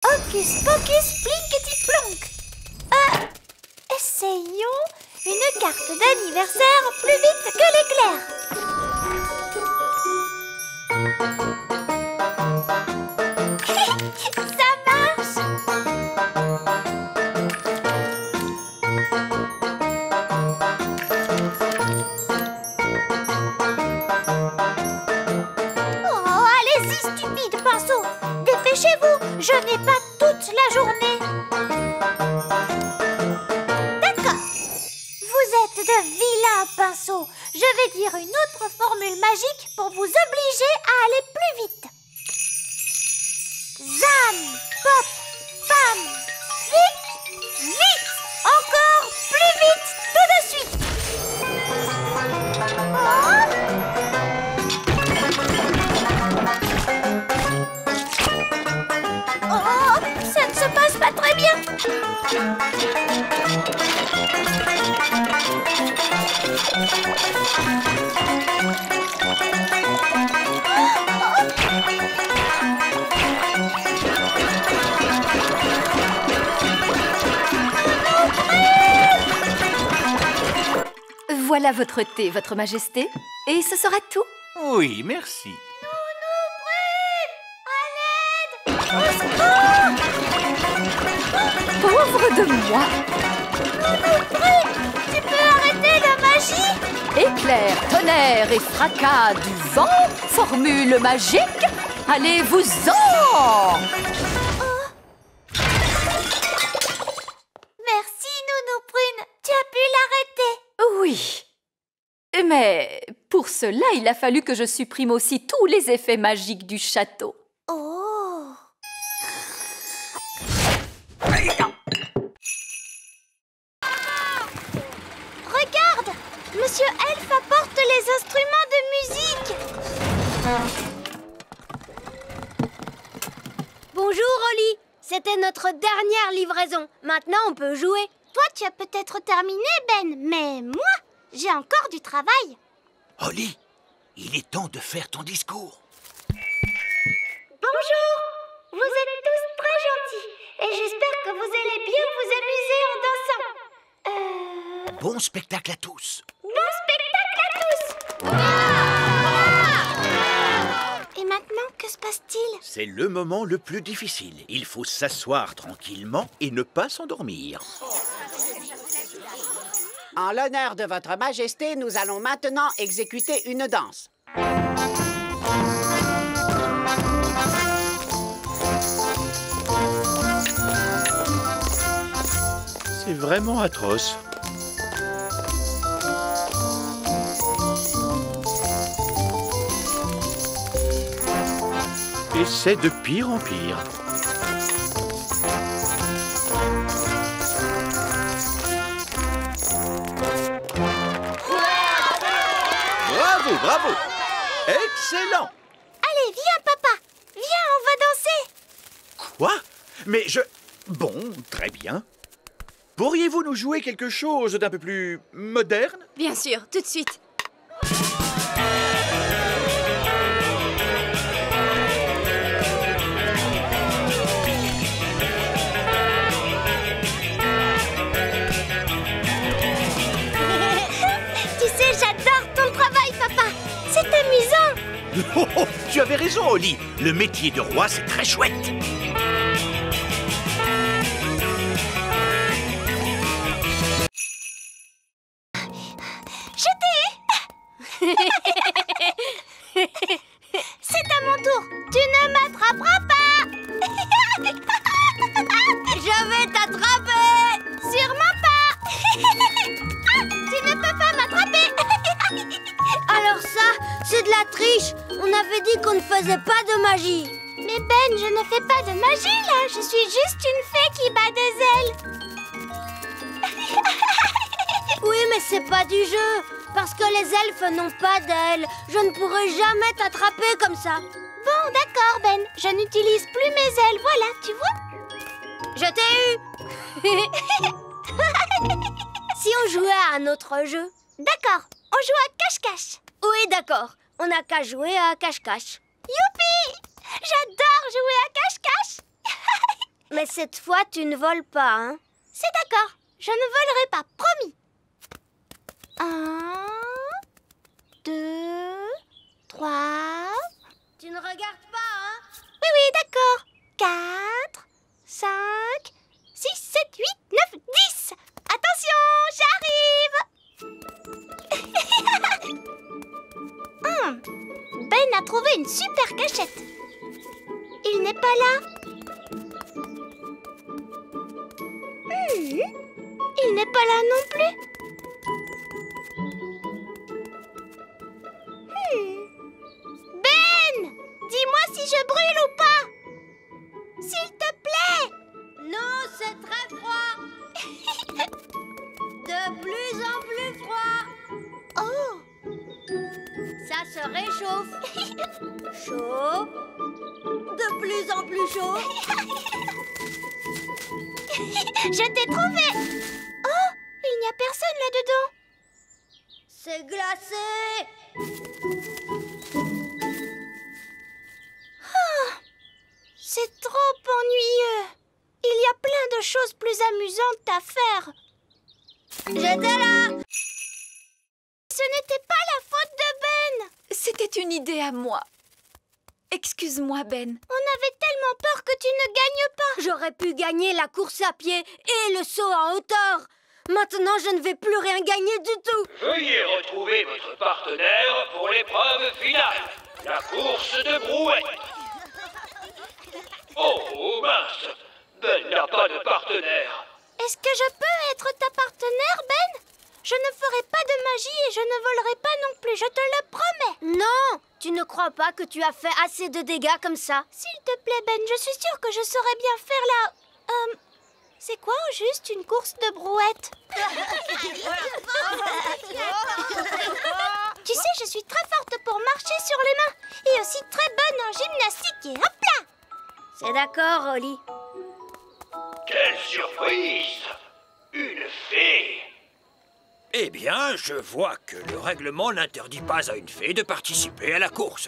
Hocus pocus plinkety-plonk. Essayons une carte d'anniversaire plus vite que l'éclair. Ça marche. Oh, allez-y, stupide pinceau. Dépêchez-vous, je n'ai pas toute la journée. D'accord. Vous êtes de vilains pinceaux. Je vais dire une autre formule magique pour vous obliger à aller plus vite. Zam, pop, pam, vite, vite. Encore plus vite, tout de suite. Oh, ça ne se passe pas très bien. Voilà votre thé, votre majesté. Et ce sera tout. Oui, merci. Pauvre de moi. Tu peux arrêter la magie? Éclair, tonnerre et fracas du vent, formule magique, allez-vous-en! Merci, Nounou Prune. Tu as pu l'arrêter. Oui. Mais pour cela, il a fallu que je supprime aussi tous les effets magiques du château. Oh. Regarde, Monsieur Elf apporte les instruments de musique. Bonjour, Oli. C'était notre dernière livraison. Maintenant, on peut jouer. Toi, tu as peut-être terminé, Ben, mais moi, j'ai encore du travail. Holly, il est temps de faire ton discours. Bonjour. Vous êtes tous très gentils et j'espère que vous allez bien vous amuser en dansant. Bon spectacle à tous. Bon spectacle à tous. Et maintenant, que se passe-t-il? C'est le moment le plus difficile. Il faut s'asseoir tranquillement et ne pas s'endormir. En l'honneur de votre majesté, nous allons maintenant exécuter une danse. C'est vraiment atroce. Et c'est de pire en pire. Bravo, bravo! Excellent! Allez, viens, papa. Viens, on va danser. Quoi? Mais je... Bon, très bien. Pourriez-vous nous jouer quelque chose d'un peu plus moderne? Bien sûr, tout de suite. Tu sais, j'adore ton travail, papa. C'est amusant. Oh, oh, tu avais raison, Holly. Le métier de roi, c'est très chouette. C'est à mon tour. Tu ne m'attraperas pas. Je vais t'attraper. Sûrement pas. Tu ne peux pas m'attraper. Alors ça, c'est de la triche. On avait dit qu'on ne faisait pas de magie. Mais Ben, je ne fais pas de magie là. Je suis juste une fée qui bat des ailes. Oui, mais c'est pas du jeu. Parce que les elfes n'ont pas d'ailes. Je ne pourrai jamais t'attraper comme ça. Bon, d'accord, Ben. Je n'utilise plus mes ailes. Voilà, tu vois. Je t'ai eu. Si on jouait à un autre jeu? D'accord, on joue à cache-cache. Oui, d'accord. On n'a qu'à jouer à cache-cache. Youpi! J'adore jouer à cache-cache. Mais cette fois, tu ne voles pas, hein? C'est d'accord, je ne volerai pas, promis. 1, 2, 3... Tu ne regardes pas, hein? Oui, d'accord. 4, 5, 6, 7, 8, 9, 10. Attention, j'arrive. Ben a trouvé une super cachette. Il n'est pas là. Il n'est pas là non plus. Ben, dis-moi si je brûle ou pas. S'il te plaît. Non, c'est très froid. De plus en plus froid. Oh. Ça se réchauffe. Chaud. De plus en plus chaud. Je t'ai trouvé. Oh, il n'y a personne là-dedans. C'est glacé. C'est trop ennuyeux. Il y a plein de choses plus amusantes à faire. J'étais là. Ce n'était pas la faute de Ben. C'était une idée à moi. Excuse-moi, Ben. On avait tellement peur que tu ne gagnes pas. J'aurais pu gagner la course à pied et le saut en hauteur. Maintenant, je ne vais plus rien gagner du tout. Veuillez retrouver votre partenaire pour l'épreuve finale, la course de brouette. Oh mince, Ben n'a pas de partenaire. Est-ce que je peux être ta partenaire, Ben? Je ne ferai pas de magie et je ne volerai pas non plus, je te le promets. Non, tu ne crois pas que tu as fait assez de dégâts comme ça? S'il te plaît, Ben, je suis sûre que je saurais bien faire la... c'est quoi au juste une course de brouette? Tu sais, je suis très forte pour marcher sur les mains et aussi très bonne en gymnastique et hop là! C'est d'accord, Oli. Quelle surprise! Une fée! Eh bien, je vois que le règlement n'interdit pas à une fée de participer à la course.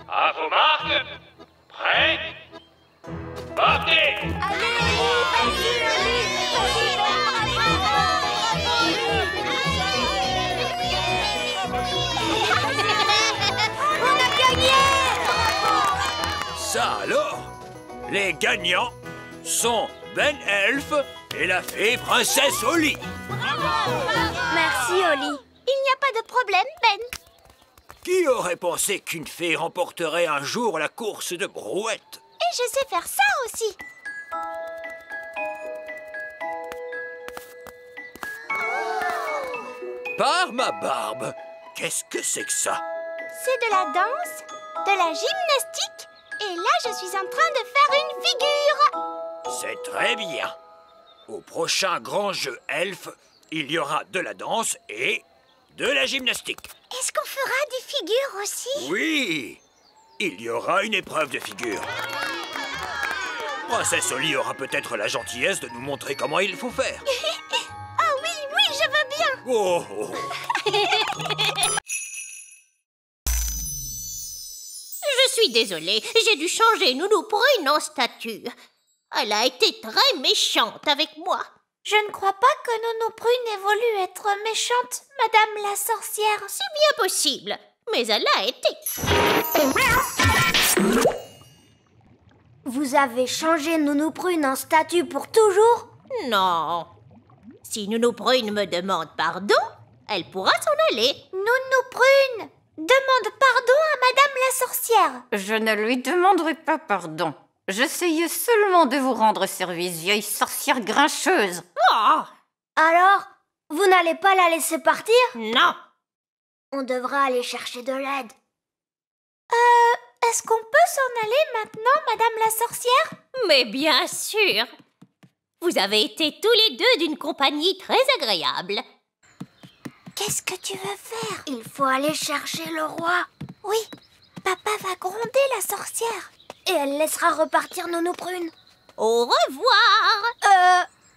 À vos marques, prêts, partez! Allez, Oli, vas-y, on a gagné! Ça alors, les gagnants sont Ben Elf et la fée princesse Oli. Merci, Oli. Il n'y a pas de problème, Ben. Qui aurait pensé qu'une fée remporterait un jour la course de brouette? Et je sais faire ça aussi. Par ma barbe, qu'est-ce que c'est que ça? C'est de la danse, de la gymnastique, et là je suis en train de faire une figure. C'est très bien. Au prochain grand jeu elfe, il y aura de la danse et de la gymnastique. Est-ce qu'on fera des figures aussi? Oui, il y aura une épreuve de figure. Princesse Oli aura peut-être la gentillesse de nous montrer comment il faut faire. Ah oui, je veux bien. Oh, oh. Je suis désolée, j'ai dû changer Nounou Prune en statue. Elle a été très méchante avec moi. Je ne crois pas que Nounou Prune ait voulu être méchante, Madame la sorcière. C'est bien possible, mais elle l'a été. Vous avez changé Nounou Prune en statue pour toujours? Non. Si Nounou Prune me demande pardon, elle pourra s'en aller. Nounou Prune, demande pardon à Madame la sorcière. Je ne lui demanderai pas pardon. J'essayais seulement de vous rendre service, vieille sorcière grincheuse. Oh, Alors, vous n'allez pas la laisser partir? non. On devra aller chercher de l'aide. Est-ce qu'on peut s'en aller maintenant, Madame la sorcière? Mais bien sûr. Vous avez été tous les deux d'une compagnie très agréable. Qu'est-ce que tu veux faire? Il faut aller chercher le roi. Oui, papa va gronder la sorcière. Et elle laissera repartir Nounou Prune. Au revoir.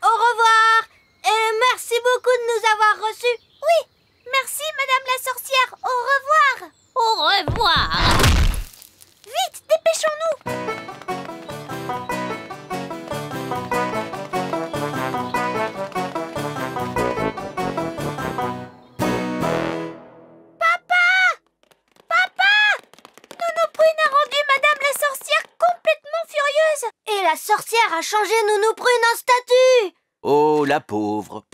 Au revoir. Et merci beaucoup de nous avoir reçus. Oui, merci Madame la sorcière. Au revoir. Au revoir. Vite, dépêchons-nous. la sorcière a changé Nounou Prune en statue. Oh, la pauvre.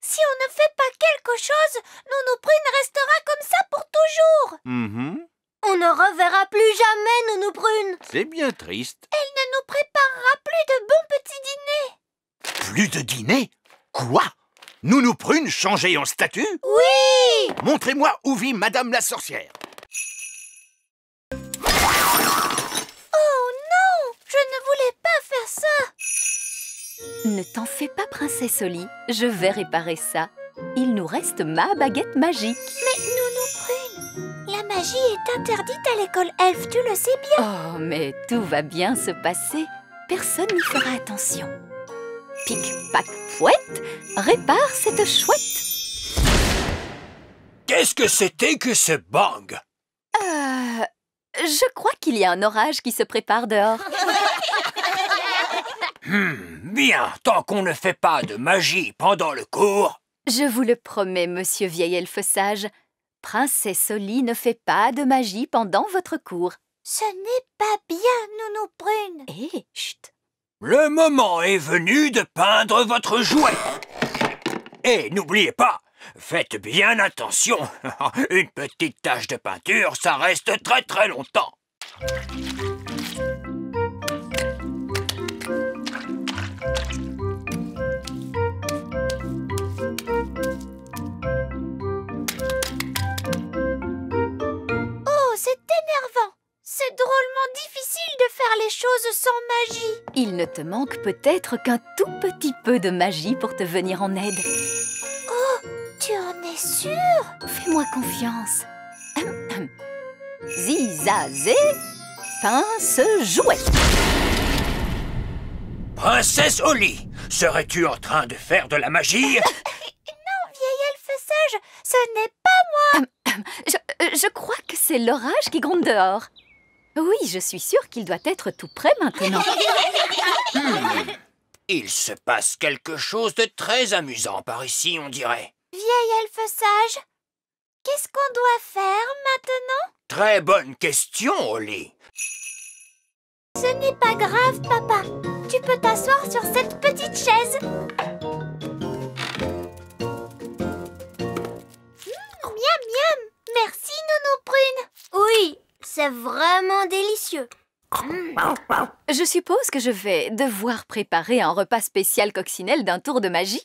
Si on ne fait pas quelque chose, Nounou Prune restera comme ça pour toujours. On ne reverra plus jamais Nounou Prune. C'est bien triste. Elle ne nous préparera plus de bons petits dîners. Plus de dîner? Quoi? Nounou Prune changée en statue? Oui. Montrez-moi où vit Madame la sorcière. Oh non, je ne voulais pas faire ça. Ne t'en fais pas, princesse Oli. Je vais réparer ça. Il nous reste ma baguette magique. Mais Nounou Prune, la magie est interdite à l'école elfe, tu le sais bien. Oh, mais tout va bien se passer. Personne n'y fera attention. Pic, pac, pouette, répare cette chouette. Qu'est-ce que c'était que ce bang? Je crois qu'il y a un orage qui se prépare dehors. Bien, tant qu'on ne fait pas de magie pendant le cours. Je vous le promets, monsieur vieil elfe sage. Princesse Oli ne fait pas de magie pendant votre cours. Ce n'est pas bien, Nounou Prune. Hé, chut. Le moment est venu de peindre votre jouet. Et n'oubliez pas, faites bien attention. Une petite tache de peinture, ça reste très très longtemps. Oh, c'est énervant. C'est drôlement difficile de faire les choses sans magie. Il ne te manque peut-être qu'un tout petit peu de magie pour te venir en aide. Tu en es sûre? Fais-moi confiance. Zizazé, pince jouet. Princesse Oli, serais-tu en train de faire de la magie? Non, vieil elfe sage, ce n'est pas moi. Je crois que c'est l'orage qui gronde dehors. Oui, je suis sûre qu'il doit être tout prêt maintenant. Il se passe quelque chose de très amusant par ici, on dirait. Vieil elfe sage, qu'est-ce qu'on doit faire maintenant? Très bonne question, Oli. Ce n'est pas grave, papa. Tu peux t'asseoir sur cette petite chaise. Miam, miam. Merci, Nounou Prune. Oui, c'est vraiment délicieux. Je suppose que je vais devoir préparer un repas spécial coccinelle d'un tour de magie.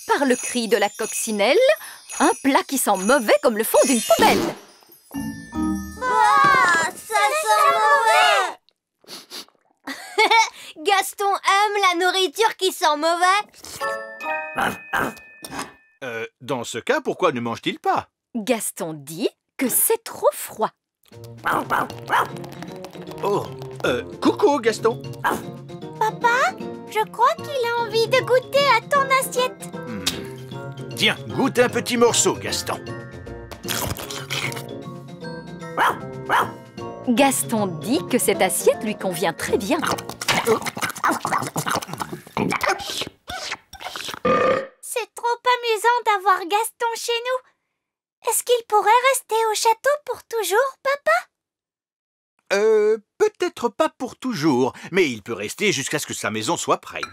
Par le cri de la coccinelle, un plat qui sent mauvais comme le fond d'une poubelle. Ah, ça sent mauvais. Gaston aime la nourriture qui sent mauvais. Dans ce cas, pourquoi ne mange-t-il pas? Gaston dit que c'est trop froid. Oh, coucou Gaston. Papa, je crois qu'il a envie de goûter à ton assiette. Tiens, goûte un petit morceau, Gaston. Gaston dit que cette assiette lui convient très bien. C'est trop amusant d'avoir Gaston chez nous. Est-ce qu'il pourrait rester au château pour toujours, papa? Peut-être pas pour toujours, mais il peut rester jusqu'à ce que sa maison soit prête.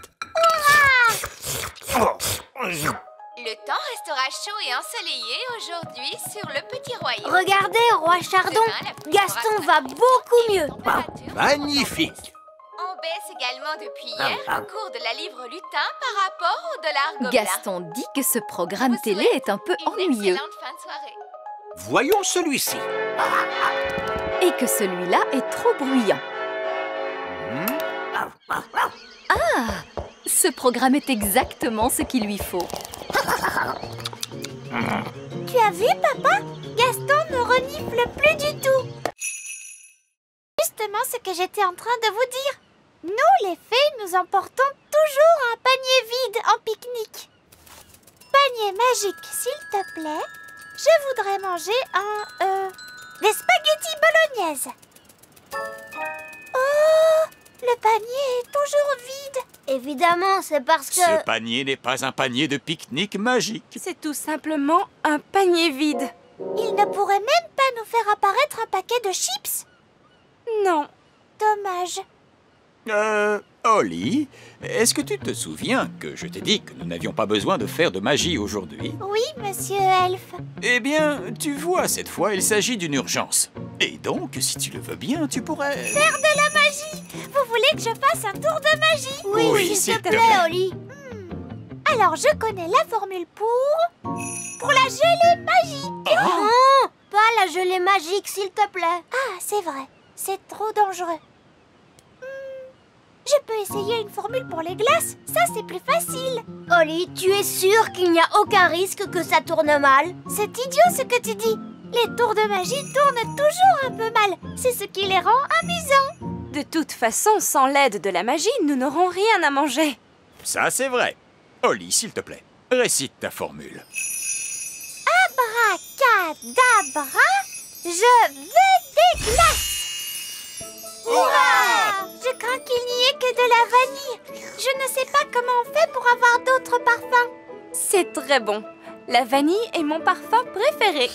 Le temps restera chaud et ensoleillé aujourd'hui sur le petit royaume. Regardez, roi Chardon, Gaston va beaucoup mieux. Magnifique. On baisse également depuis hier le cours de la livre lutin par rapport au dollar gobelin. Gaston dit que ce programme télé est un peu ennuyeux. Excellente fin de soirée. Voyons celui-ci. Et que celui-là est trop bruyant. Ah! Ce programme est exactement ce qu'il lui faut. Tu as vu, papa? Gaston ne renifle plus du tout. Justement ce que j'étais en train de vous dire. Nous, les fées, nous emportons toujours un panier vide en pique-nique. Panier magique, s'il te plaît. Je voudrais manger des spaghettis bolognaises. Oh, le panier est toujours vide. Évidemment, c'est parce que... Ce panier n'est pas un panier de pique-nique magique. C'est tout simplement un panier vide. Il ne pourrait même pas nous faire apparaître un paquet de chips. Non. Dommage. Holly, est-ce que tu te souviens que je t'ai dit que nous n'avions pas besoin de faire de magie aujourd'hui? Oui, monsieur Elfe. Eh bien, tu vois, cette fois, il s'agit d'une urgence. Et donc, si tu le veux bien, tu pourrais... Faire de la magie! Vous voulez que je fasse un tour de magie? Oui, s'il te plaît, Holly. Alors, je connais la formule pour la gelée magique. Non, pas la gelée magique, s'il te plaît. Ah, c'est vrai. C'est trop dangereux. Je peux essayer une formule pour les glaces. Ça, c'est plus facile. Holly, tu es sûre qu'il n'y a aucun risque que ça tourne mal? C'est idiot ce que tu dis. Les tours de magie tournent toujours un peu mal. C'est ce qui les rend amusants. De toute façon, sans l'aide de la magie, nous n'aurons rien à manger. ça c'est vrai. Holly, s'il te plaît, récite ta formule. Abracadabra, je veux des glaces. Hurrah! Je crains qu'il n'y ait que de la vanille. Je ne sais pas comment on fait pour avoir d'autres parfums. C'est très bon. La vanille est mon parfum préféré.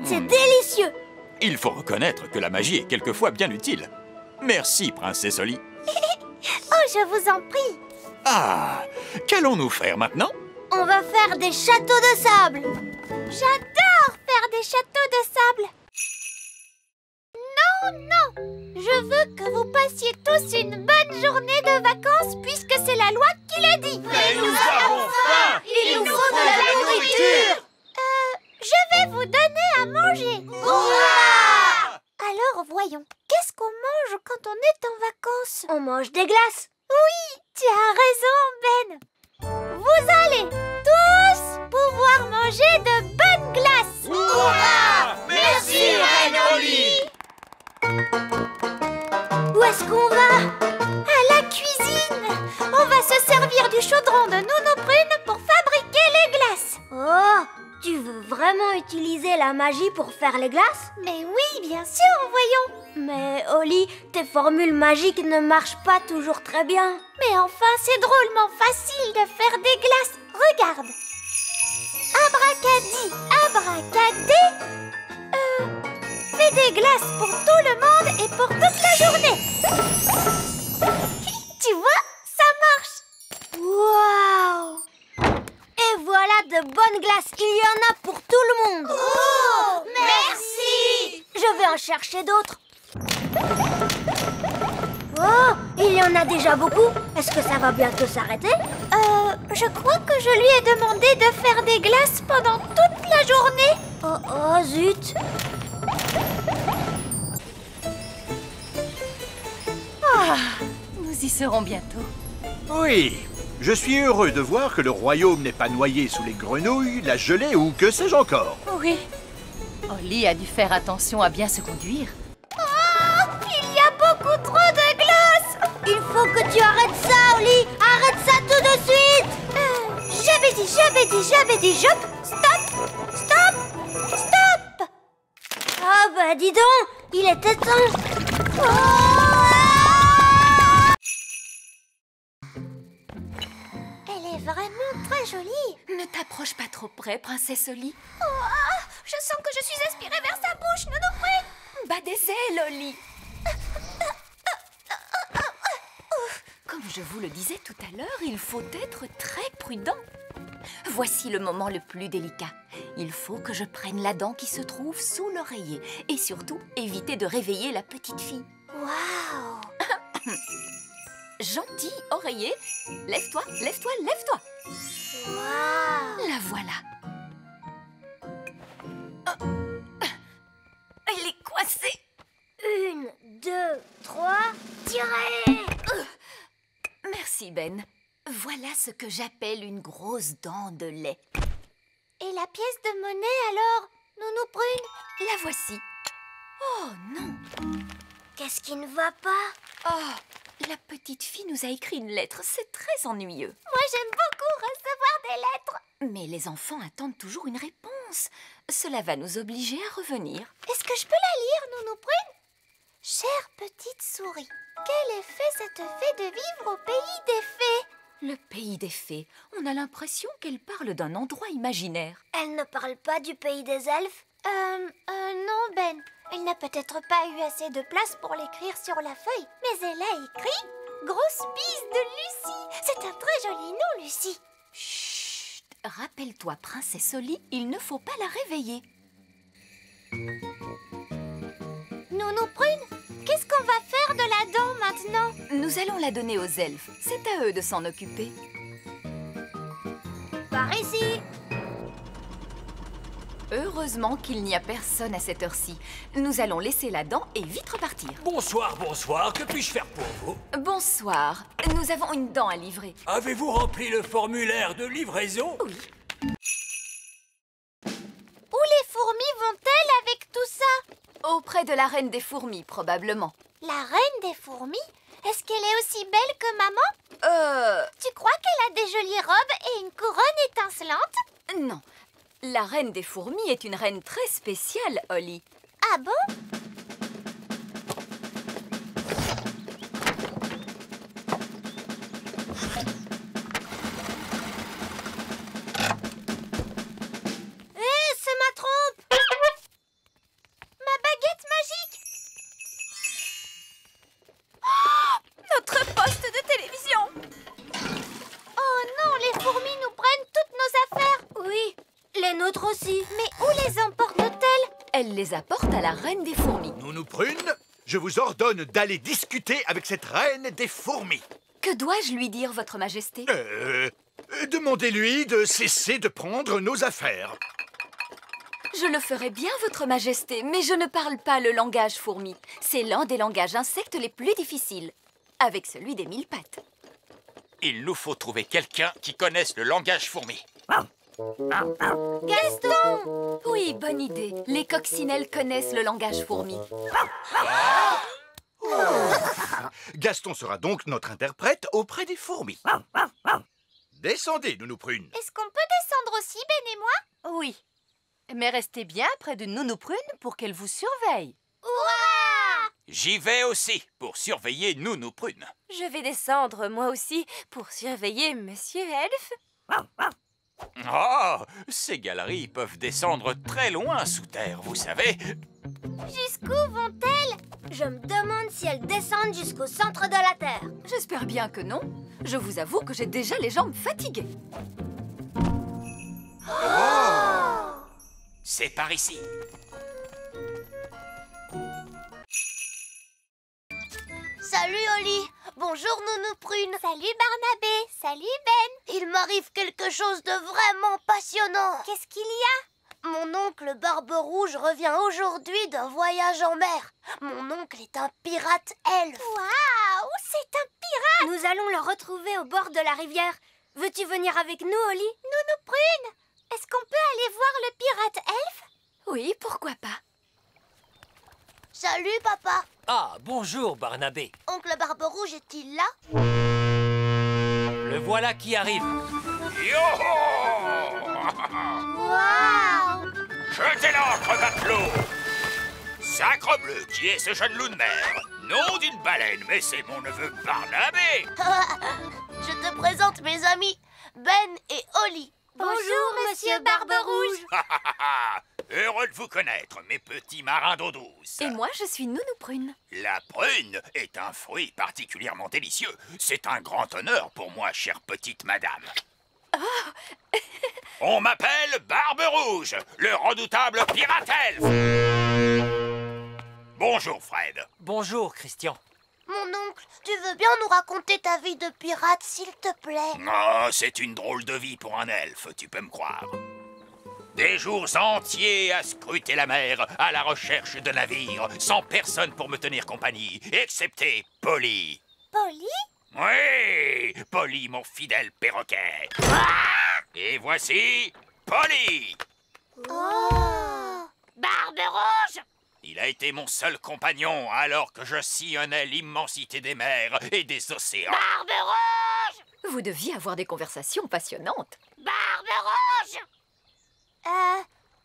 C'est délicieux. Il faut reconnaître que la magie est quelquefois bien utile. Merci, princesse Holly. Oh, je vous en prie. Ah, qu'allons-nous faire maintenant? On va faire des châteaux de sable. J'adore faire des châteaux de sable. Non, je veux que vous passiez tous une bonne journée de vacances puisque c'est la loi qui le dit. Mais nous avons faim! Il nous faut de la nourriture. Je vais vous donner à manger. Hurrah! Alors voyons, qu'est-ce qu'on mange quand on est en vacances? On mange des glaces. Oui, tu as raison, Ben. Vous allez tous pouvoir manger de bonnes glaces. Hurrah! Merci, Reine Holly! Où est-ce qu'on va? À la cuisine. On va se servir du chaudron de Nounou Prune pour fabriquer les glaces. Oh, tu veux vraiment utiliser la magie pour faire les glaces? Mais oui, bien sûr, voyons. Mais Holly, tes formules magiques ne marchent pas toujours très bien. Mais enfin, c'est drôlement facile de faire des glaces. Regarde. Abracadi, abracadé. Fais des glaces pour tout le monde et pour toute la journée. Tu vois, ça marche. Waouh! Et voilà de bonnes glaces. Il y en a pour tout le monde. Oh, merci. Je vais en chercher d'autres. Oh, il y en a déjà beaucoup. Est-ce que ça va bientôt s'arrêter? Je crois que je lui ai demandé de faire des glaces pendant toute la journée. Oh, zut. Nous y serons bientôt. Oui, je suis heureux de voir que le royaume n'est pas noyé sous les grenouilles, la gelée ou que sais-je encore. Oui. Holly a dû faire attention à bien se conduire. Oh, il y a beaucoup trop de glace. Il faut que tu arrêtes ça, Holly. Arrête ça tout de suite. J'avais dit, stop. Ah bah dis donc, il était temps. Elle est vraiment très jolie. Ne t'approche pas trop près, princesse Holly. Je sens que je suis aspirée vers sa bouche, Nounou Prune. Bas des ailes, Holly. Comme je vous le disais tout à l'heure, il faut être très prudent. Voici le moment le plus délicat. Il faut que je prenne la dent qui se trouve sous l'oreiller. Et surtout, éviter de réveiller la petite fille. Waouh. Gentil oreiller, lève-toi, lève-toi, lève-toi. Waouh. La voilà. Elle est coincée. 1, 2, 3, tirez. Merci, Ben. Voilà ce que j'appelle une grosse dent de lait. Et la pièce de monnaie alors, Nounou Prune? La voici. Oh non. Qu'est-ce qui ne va pas? Oh, la petite fille nous a écrit une lettre. C'est très ennuyeux. Moi, j'aime beaucoup recevoir des lettres. Mais les enfants attendent toujours une réponse. Cela va nous obliger à revenir. Est-ce que je peux la lire, Nounou Prune? Chère petite souris, quel effet ça te fait de vivre au pays des fées? Le pays des fées. On a l'impression qu'elle parle d'un endroit imaginaire. Elle ne parle pas du pays des elfes? Non, Ben. Elle n'a peut-être pas eu assez de place pour l'écrire sur la feuille, mais elle a écrit « Grosse bise de Lucie ». C'est un très joli nom, Lucie. Chut! Rappelle-toi, Princesse Oli, il ne faut pas la réveiller. Nounou Prune, qu'est-ce qu'on va faire de la dent maintenant? Nous allons la donner aux elfes. C'est à eux de s'en occuper. Par ici. Heureusement qu'il n'y a personne à cette heure-ci. Nous allons laisser la dent et vite repartir. Bonsoir, bonsoir. Que puis-je faire pour vous? Bonsoir. Nous avons une dent à livrer. Avez-vous rempli le formulaire de livraison? Oui. Où les fourmis vont-elles avec tout ça? Auprès de la reine des fourmis, probablement. La reine des fourmis? Est-ce qu'elle est aussi belle que maman? Tu crois qu'elle a des jolies robes et une couronne étincelante? Non. La reine des fourmis est une reine très spéciale, Oli. Ah bon? C'est ma trompe! Ma baguette magique! Notre poste de télévision! Oh non, les fourmis nous prennent toutes nos affaires! Oui, les nôtres aussi. Mais où les emportent-elles? Elle les apporte à la reine des fourmis. Nounou Prune, je vous ordonne d'aller discuter avec cette reine des fourmis. Que dois-je lui dire, votre majesté? Demandez-lui de cesser de prendre nos affaires. Je le ferai bien, votre majesté, mais je ne parle pas le langage fourmi. C'est l'un des langages insectes les plus difficiles, avec celui des 1000 pattes. Il nous faut trouver quelqu'un qui connaisse le langage fourmi. Gaston! Oui, bonne idée. Les coccinelles connaissent le langage fourmi. Gaston sera donc notre interprète auprès des fourmis. Descendez, Nounou Prune. Est-ce qu'on peut descendre aussi, Ben et moi? Oui. Mais restez bien près de Nounou Prune pour qu'elle vous surveille. Hurrah! J'y vais aussi pour surveiller Nounou Prune. Je vais descendre, moi aussi, pour surveiller Monsieur Elfe. Oh, ces galeries peuvent descendre très loin sous terre, vous savez. Jusqu'où vont-elles? Je me demande si elles descendent jusqu'au centre de la Terre. J'espère bien que non. Je vous avoue que j'ai déjà les jambes fatiguées. C'est par ici. Salut Oli. Bonjour Nounou Prune. Salut Barnabé. Salut Ben. Il m'arrive quelque chose de vraiment passionnant. Qu'est-ce qu'il y a? Mon oncle Barbe Rouge revient aujourd'hui d'un voyage en mer. Mon oncle est un pirate elfe. Waouh, c'est un pirate! Nous allons le retrouver au bord de la rivière. Veux-tu venir avec nous, Oli? Nounou Prune, est-ce qu'on peut aller voir le pirate elfe? Oui, pourquoi pas? Salut, papa. Ah, bonjour, Barnabé. Oncle Barbe Rouge est-il là? Le voilà qui arrive. Yo-ho! Waouh! Jetez l'ancre, matelot! Sacrebleu, qui est ce jeune loup de mer? Nom d'une baleine, mais c'est mon neveu Barnabé! Je te présente mes amis, Ben et Oli. Bonjour, Monsieur Barbe Rouge. Heureux de vous connaître, mes petits marins d'eau douce. Et moi, je suis Nounou Prune. La prune est un fruit particulièrement délicieux. C'est un grand honneur pour moi, chère petite madame. On m'appelle Barbe Rouge, le redoutable pirate elfe. Bonjour, Fred. Bonjour, Christian. Mon oncle, tu veux bien nous raconter ta vie de pirate, s'il te plaît? Oh, c'est une drôle de vie pour un elfe, tu peux me croire. Des jours entiers à scruter la mer, à la recherche de navires, sans personne pour me tenir compagnie, excepté Polly. Polly? Oui, Polly, mon fidèle perroquet. Et voici Polly. Oh! Barbe Rouge! Il a été mon seul compagnon alors que je sillonnais l'immensité des mers et des océans. Barbe Rouge! Vous deviez avoir des conversations passionnantes. Barbe Rouge!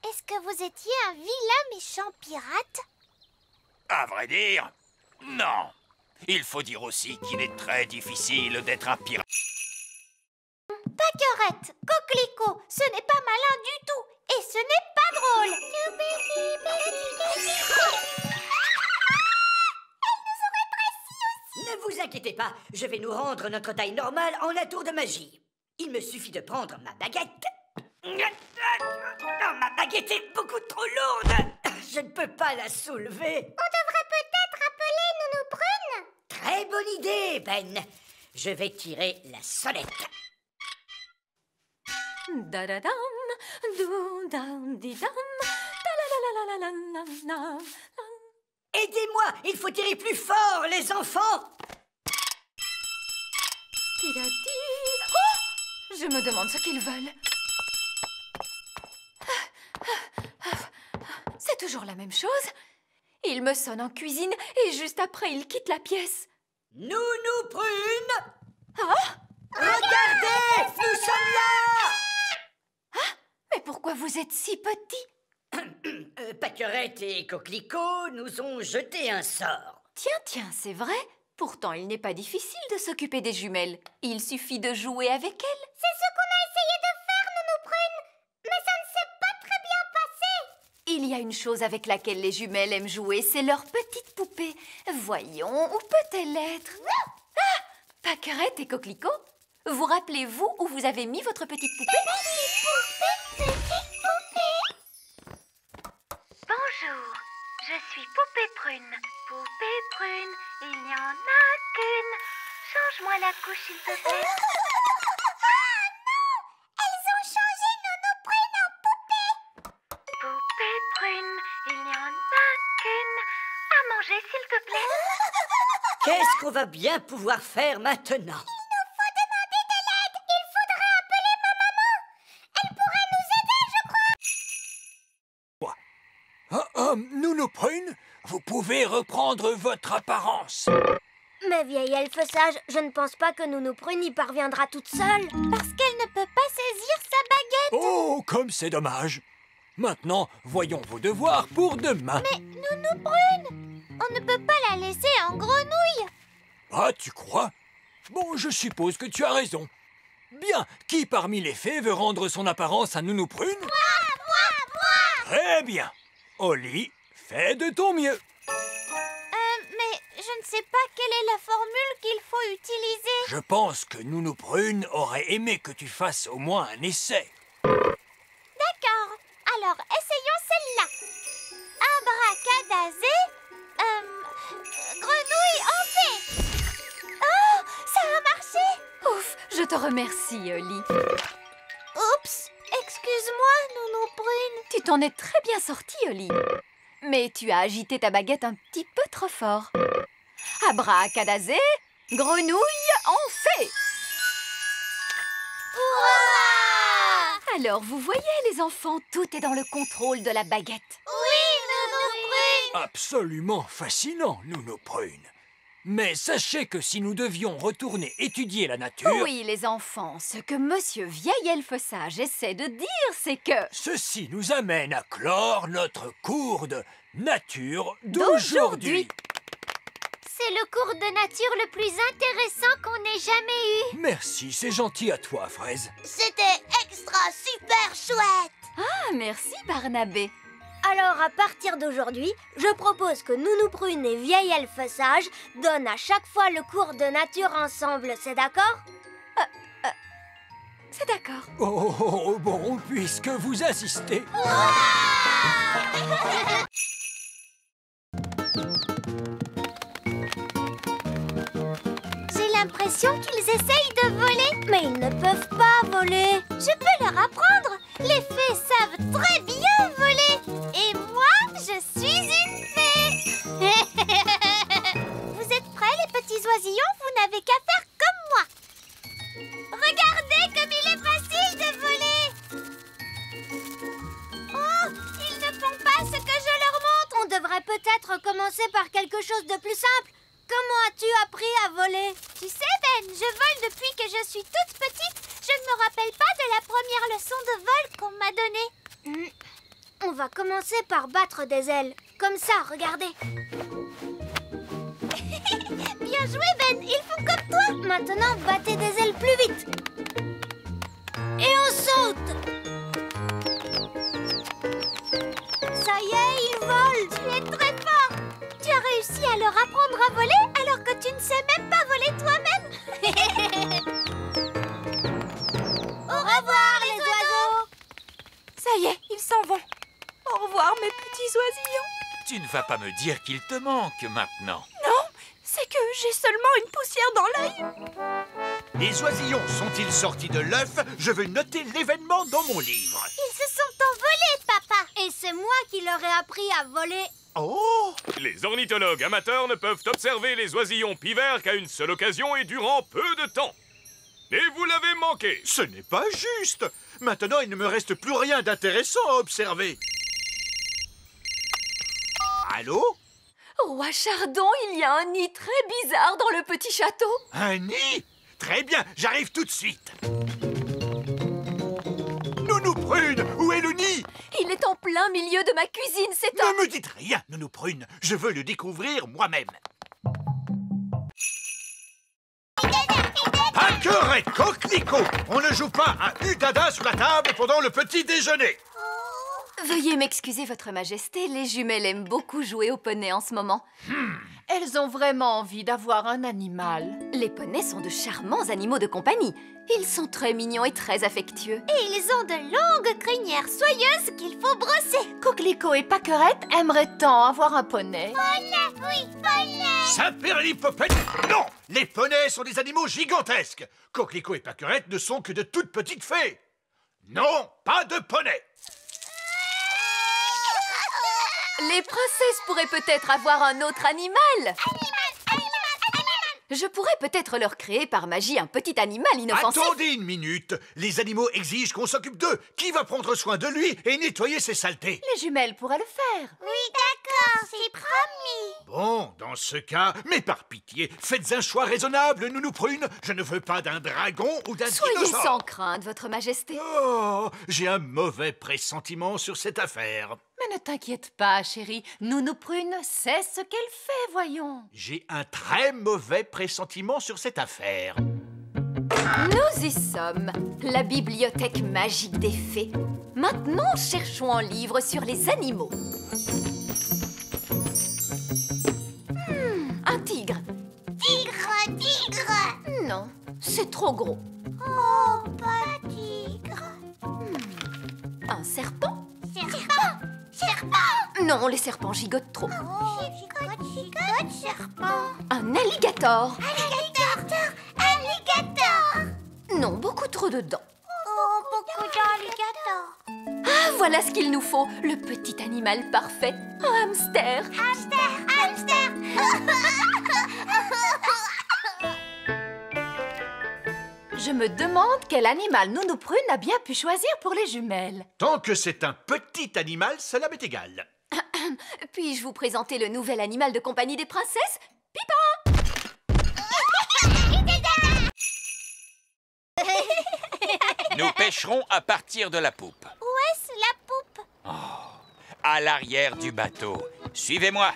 Est-ce que vous étiez un vilain méchant pirate? À vrai dire, non. Il faut dire aussi qu'il est très difficile d'être un pirate. Pâquerette, coquelicot, ce n'est pas malin du tout. Et ce n'est pas drôle. Ne vous inquiétez pas, je vais nous rendre notre taille normale en un tour de magie. Il me suffit de prendre ma baguette. Oh, ma baguette est beaucoup trop lourde. Je ne peux pas la soulever. On devrait peut-être appeler Nounou Prune. Très bonne idée, Ben. Je vais tirer la sonnette. Da-da-dam, dou-dam-di-dam, da-la-la-la-la-la-la-la. Aidez-moi, il faut tirer plus fort, les enfants. Ti-da-ti. Oh! Je me demande ce qu'ils veulent. C'est toujours la même chose. Il me sonne en cuisine et juste après, il quitte la pièce. Nounou Prune! Ah! Regardez, nous sommes là! Ah! Mais pourquoi vous êtes si petit? Pâquerette et Coquelicot nous ont jeté un sort. Tiens, c'est vrai. Pourtant, il n'est pas difficile de s'occuper des jumelles. Il suffit de jouer avec elles. C'est ce qu'on a essayé de faire, Nounou Prune. Mais ça ne s'est pas très bien passé. Il y a une chose avec laquelle les jumelles aiment jouer, c'est leur petite poupée. Voyons, où peut-elle être? Ah! Pâquerette et Coquelicot, vous rappelez-vous où vous avez mis votre petite poupée? Bonjour, je suis Poupée Prune. Poupée Prune, il n'y en a qu'une. Change-moi la couche, s'il te plaît. Ah non! Elles ont changé Nounou Prune en poupée. Poupée Prune, il n'y en a qu'une. À manger, s'il te plaît. Qu'est-ce qu'on va bien pouvoir faire maintenant? Nounou Prune, vous pouvez reprendre votre apparence. Mais vieille elfe sage, je ne pense pas que Nounou Prune y parviendra toute seule. Parce qu'elle ne peut pas saisir sa baguette. Oh, comme c'est dommage. Maintenant, voyons vos devoirs pour demain. Mais Nounou Prune, on ne peut pas la laisser en grenouille. Ah, tu crois? Bon, je suppose que tu as raison. Bien, qui parmi les fées veut rendre son apparence à Nounou Prune? Moi. Très bien. Oli, fais de ton mieux. Mais je ne sais pas quelle est la formule qu'il faut utiliser. Je pense que Nounou Prune aurait aimé que tu fasses au moins un essai. D'accord. Alors, essayons celle-là. Abracadazé, grenouille en paix. Oh, ça a marché. Ouf, je te remercie, Oli. Oups, excuse-moi, Nounou Prune. Tu t'en es très bien sortie, Oli. Mais tu as agité ta baguette un petit peu trop fort. Abracadazé, grenouille en fée. Hurrah! Alors, vous voyez, les enfants, tout est dans le contrôle de la baguette. Oui, Nounou Prune. Absolument fascinant, Nounou Prune. Mais sachez que si nous devions retourner étudier la nature... Oui, les enfants, ce que Monsieur Vieil Elfe Sage essaie de dire, c'est que... Ceci nous amène à clore notre cours de nature d'aujourd'hui. C'est le cours de nature le plus intéressant qu'on ait jamais eu. Merci, c'est gentil à toi, Fraise. C'était extra super chouette. Ah, merci, Barnabé. Alors, à partir d'aujourd'hui, je propose que Nounou Prune et Vieille Elfe Sage donnent à chaque fois le cours de nature ensemble, c'est d'accord? C'est d'accord. Oh, bon, puisque vous insistez. J'ai l'impression qu'ils essayent de voler. Mais ils ne peuvent pas voler. Je peux leur apprendre. Les fées savent très bien voler. Et moi, je suis une fée. Vous êtes prêts, les petits oisillons? Vous n'avez qu'à faire comme moi. Regardez comme il est facile de voler. Oh, ils ne font pas ce que je leur montre. On devrait peut-être commencer par quelque chose de plus simple. Comment as-tu appris à voler? Tu sais, Ben, je vole depuis que je suis toute petite. Je ne me rappelle pas de la première leçon de vol qu'on m'a donnée. On va commencer par battre des ailes. Comme ça, regardez. Bien joué, Ben. Ils font comme toi. Maintenant, battez des ailes plus vite. Et on saute. Tu ne vas pas me dire qu'il te manque maintenant. Non, c'est que j'ai seulement une poussière dans l'œil. Les oisillons sont-ils sortis de l'œuf? Je veux noter l'événement dans mon livre. Ils se sont envolés, papa. Et c'est moi qui leur ai appris à voler. Oh! Les ornithologues amateurs ne peuvent observer les oisillons pivers qu'à une seule occasion et durant peu de temps. Et vous l'avez manqué. Ce n'est pas juste. Maintenant, il ne me reste plus rien d'intéressant à observer. Allô? Roi Chardon, il y a un nid très bizarre dans le petit château. Un nid? Très bien, j'arrive tout de suite. Nounou Prune, où est le nid? Il est en plein milieu de ma cuisine, c'est un... Ne me dites rien, Nounou Prune. Je veux le découvrir moi-même. Pâquerette, coquelicot! On ne joue pas à Udada sur la table pendant le petit déjeuner. Veuillez m'excuser, Votre Majesté, les jumelles aiment beaucoup jouer au poney en ce moment. Elles ont vraiment envie d'avoir un animal. Les poneys sont de charmants animaux de compagnie. Ils sont très mignons et très affectueux. Et ils ont de longues crinières soyeuses qu'il faut brosser. Coquelicot et Pâquerette aimeraient tant avoir un poney. Poney, oui, poney. Saint-Perlipopette! Non! Les poneys sont des animaux gigantesques. Coquelicot et Pâquerette ne sont que de toutes petites fées. Non, pas de poney. Les princesses pourraient peut-être avoir un autre animal. Je pourrais peut-être leur créer par magie un petit animal inoffensif. Attendez une minute. Les animaux exigent qu'on s'occupe d'eux. Qui va prendre soin de lui et nettoyer ses saletés? Les jumelles pourraient le faire. Oui, d'accord, c'est promis. Bon, dans ce cas, mais par pitié, faites un choix raisonnable, Nounou Prune. Je ne veux pas d'un dragon ou d'un Soyez dinosaure. sans crainte, Votre Majesté. Oh, j'ai un mauvais pressentiment sur cette affaire. Mais ne t'inquiète pas, chérie. Nounou Prune sait ce qu'elle fait, voyons. J'ai un très mauvais pressentiment sur cette affaire. Nous y sommes, la bibliothèque magique des fées. Maintenant, cherchons un livre sur les animaux. Un tigre. Tigre, tigre. Non, c'est trop gros. Oh, pas tigre. Un serpent. Serpent, serpent. Non, les serpents gigotent trop. Oh, gigote, gigote, serpent. Un alligator. Alligator, alligator. Non, beaucoup trop de dents. Oh, beaucoup d'alligators. Ah, voilà ce qu'il nous faut, le petit animal parfait, un hamster. Hamster, hamster. Je me demande quel animal Nounou Prune a bien pu choisir pour les jumelles. Tant que c'est un petit animal, cela m'est égal. Puis-je vous présenter le nouvel animal de compagnie des princesses, Pipa? Nous pêcherons à partir de la poupe. Où est-ce la poupe? À l'arrière du bateau. Suivez-moi.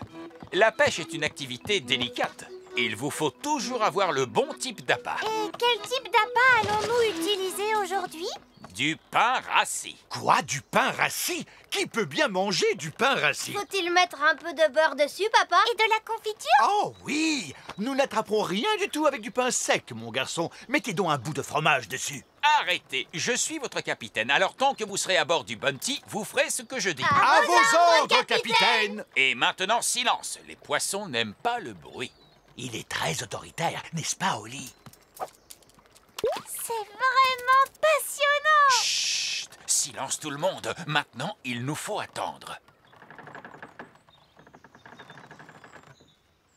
La pêche est une activité délicate. Il vous faut toujours avoir le bon type d'appât. Et quel type d'appât allons-nous utiliser aujourd'hui? Du pain rassis. Quoi, du pain rassis? Qui peut bien manger du pain rassis? Faut-il mettre un peu de beurre dessus, papa? Et de la confiture? Oh oui! Nous n'attraperons rien du tout avec du pain sec, mon garçon. Mettez donc un bout de fromage dessus. Arrêtez, je suis votre capitaine. Alors tant que vous serez à bord du Bounty, vous ferez ce que je dis. À vos ordres, capitaine! Et maintenant, silence. Les poissons n'aiment pas le bruit. Il est très autoritaire, n'est-ce pas, Oli? C'est vraiment passionnant! Chut! Silence tout le monde. Maintenant, il nous faut attendre.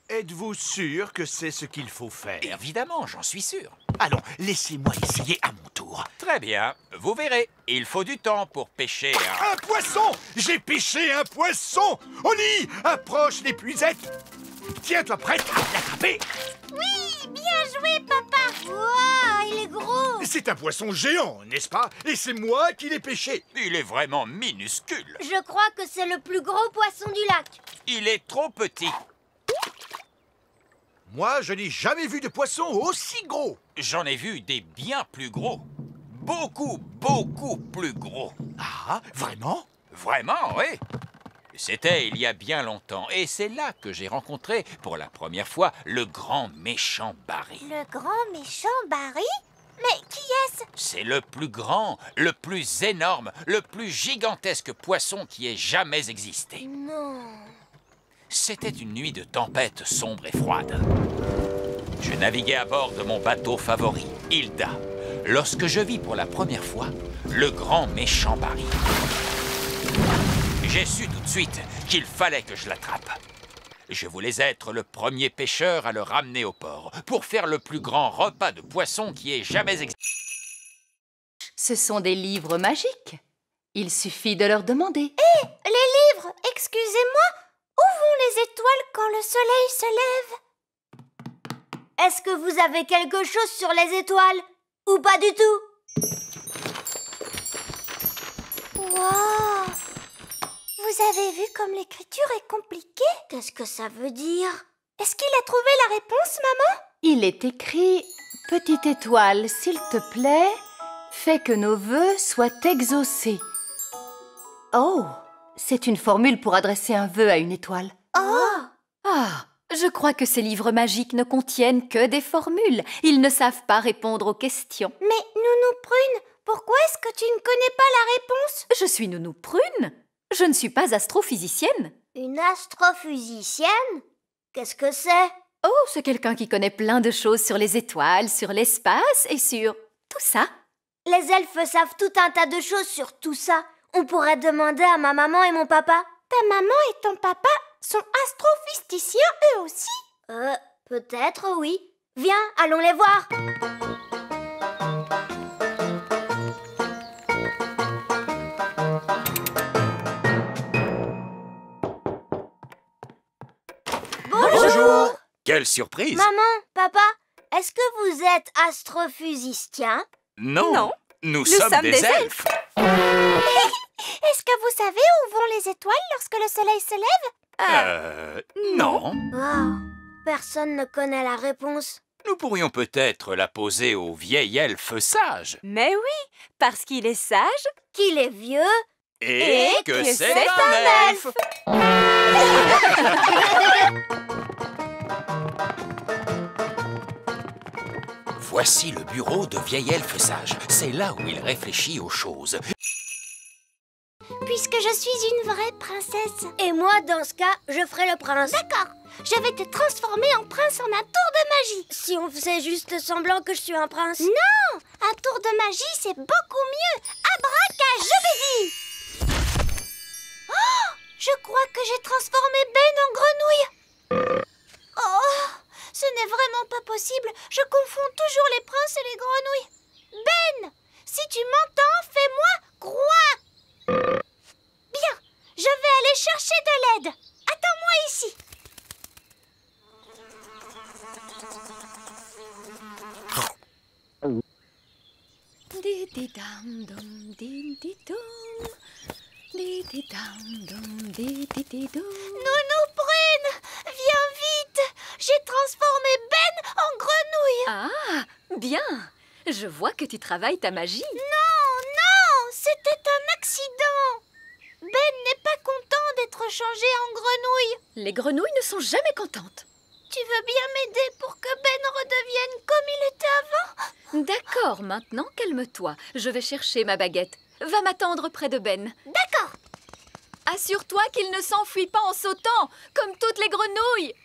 Êtes-vous sûr que c'est ce qu'il faut faire? Évidemment, j'en suis sûr. Allons, laissez-moi essayer à mon tour. Très bien, vous verrez. Il faut du temps pour pêcher Un poisson! J'ai pêché un poisson! Oli, approche l'épuisette! Tiens-toi prête à l'attraper! Oui, bien joué, papa! Wow, il est gros! C'est un poisson géant, n'est-ce pas? Et c'est moi qui l'ai pêché. Il est vraiment minuscule. Je crois que c'est le plus gros poisson du lac. Il est trop petit. Moi, je n'ai jamais vu de poisson aussi gros. J'en ai vu des bien plus gros. Beaucoup, beaucoup plus gros. Ah, vraiment? Vraiment, oui. C'était il y a bien longtemps. Et c'est là que j'ai rencontré pour la première fois le grand méchant Barry. Le grand méchant Barry? Mais qui est-ce? C'est le plus grand, le plus énorme, le plus gigantesque poisson qui ait jamais existé. Non. C'était une nuit de tempête sombre et froide. Je naviguais à bord de mon bateau favori, Hilda, lorsque je vis pour la première fois le grand méchant Barry. J'ai su tout de suite qu'il fallait que je l'attrape. Je voulais être le premier pêcheur à le ramener au port pour faire le plus grand repas de poisson qui ait jamais existé. Ce sont des livres magiques. Il suffit de leur demander. Hé, les livres, excusez-moi, où vont les étoiles quand le soleil se lève? Est-ce que vous avez quelque chose sur les étoiles? Ou pas du tout? Wow! Vous avez vu comme l'écriture est compliquée? Qu'est-ce que ça veut dire? Est-ce qu'il a trouvé la réponse, maman? Il est écrit « Petite étoile, s'il te plaît, fais que nos vœux soient exaucés. » Oh, c'est une formule pour adresser un vœu à une étoile. Oh! Ah, je crois que ces livres magiques ne contiennent que des formules. Ils ne savent pas répondre aux questions. Mais Nounou Prune, pourquoi est-ce que tu ne connais pas la réponse? Je suis Nounou Prune. Je ne suis pas astrophysicienne. Une astrophysicienne? Qu'est-ce que c'est? Oh, c'est quelqu'un qui connaît plein de choses sur les étoiles, sur l'espace et sur tout ça. Les elfes savent tout un tas de choses sur tout ça. On pourrait demander à ma maman et mon papa. Ta maman et ton papa sont astrophysticiens eux aussi? Peut-être, oui. Viens, allons les voir. Bonjour! Quelle surprise! Maman, papa, est-ce que vous êtes astrophysiciens? Non, nous sommes des elfes. Est-ce que vous savez où vont les étoiles lorsque le soleil se lève? Non. Oh, personne ne connaît la réponse. Nous pourrions peut-être la poser au vieil elfe sage. Mais oui, parce qu'il est sage, qu'il est vieux et que c'est un elfe. Voici le bureau de vieil elfe sage. C'est là où il réfléchit aux choses. Puisque je suis une vraie princesse. Et moi, dans ce cas, je ferai le prince. D'accord. Je vais te transformer en prince en un tour de magie. Si on faisait juste semblant que je suis un prince. Non! Un tour de magie, c'est beaucoup mieux. Abracajobédi! Oh! Je crois que j'ai transformé Ben en grenouille. Oh! Ce n'est vraiment pas possible. Je confonds toujours les princes et les grenouilles. Ben! Si tu m'entends, fais-moi croix! Bien, je vais aller chercher de l'aide. Attends-moi ici. Nounou Prune, viens vite. J'ai transformé Ben en grenouille. Ah, bien. Je vois que tu travailles ta magie. Non, c'était un accident. Ben n'est pas content d'être changé en grenouille. Les grenouilles ne sont jamais contentes. Tu veux bien m'aider pour que Ben redevienne comme il était avant? D'accord, maintenant calme-toi. Je vais chercher ma baguette. Va m'attendre près de Ben. D'accord. Assure-toi qu'il ne s'enfuit pas en sautant, comme toutes les grenouilles.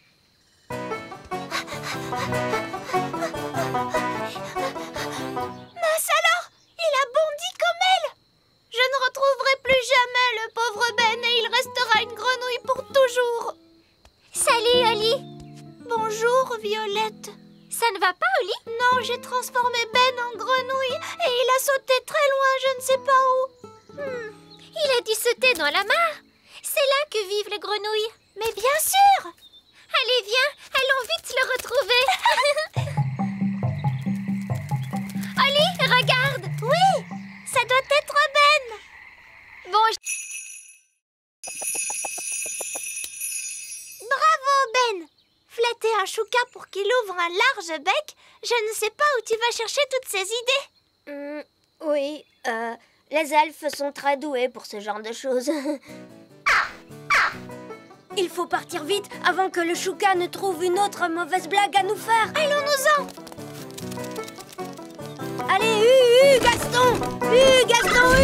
Mince alors, il a bondi comme elle. Je ne retrouverai plus jamais le pauvre Ben et il restera une grenouille pour toujours. Salut, Oli. Bonjour, Violette. Ça ne va pas, Oli? Non, j'ai transformé Ben en grenouille et il a sauté très loin, je ne sais pas où. Il a dû sauter dans la mare. C'est là que vivent les grenouilles. Mais bien sûr. Allez, viens, allons vite le retrouver. Oli, regarde. Oui, ça doit être Ben. Bon, Bravo, Ben. Flatter un chouka pour qu'il ouvre un large bec, je ne sais pas où tu vas chercher toutes ces idées. Oui, les elfes sont très doués pour ce genre de choses. Il faut partir vite avant que le chouka ne trouve une autre mauvaise blague à nous faire. Allons-nous-en. Allez, Gaston! Gaston,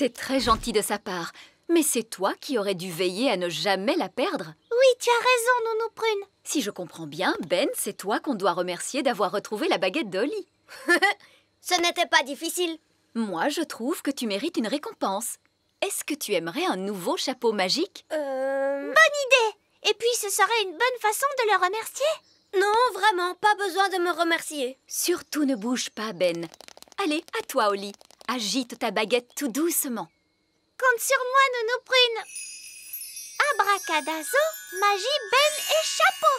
C'est très gentil de sa part. Mais c'est toi qui aurais dû veiller à ne jamais la perdre. Oui, tu as raison, Nounou Prune. Si je comprends bien, Ben, c'est toi qu'on doit remercier d'avoir retrouvé la baguette d'Holly. Ce n'était pas difficile. Moi, je trouve que tu mérites une récompense. Est-ce que tu aimerais un nouveau chapeau magique? Bonne idée! Et puis, ce serait une bonne façon de le remercier. Non, vraiment, pas besoin de me remercier. Surtout ne bouge pas, Ben. Allez, à toi, Holly. Agite ta baguette tout doucement. Compte sur moi, Nounou Prune. Abracadazo, magie, Ben et chapeau.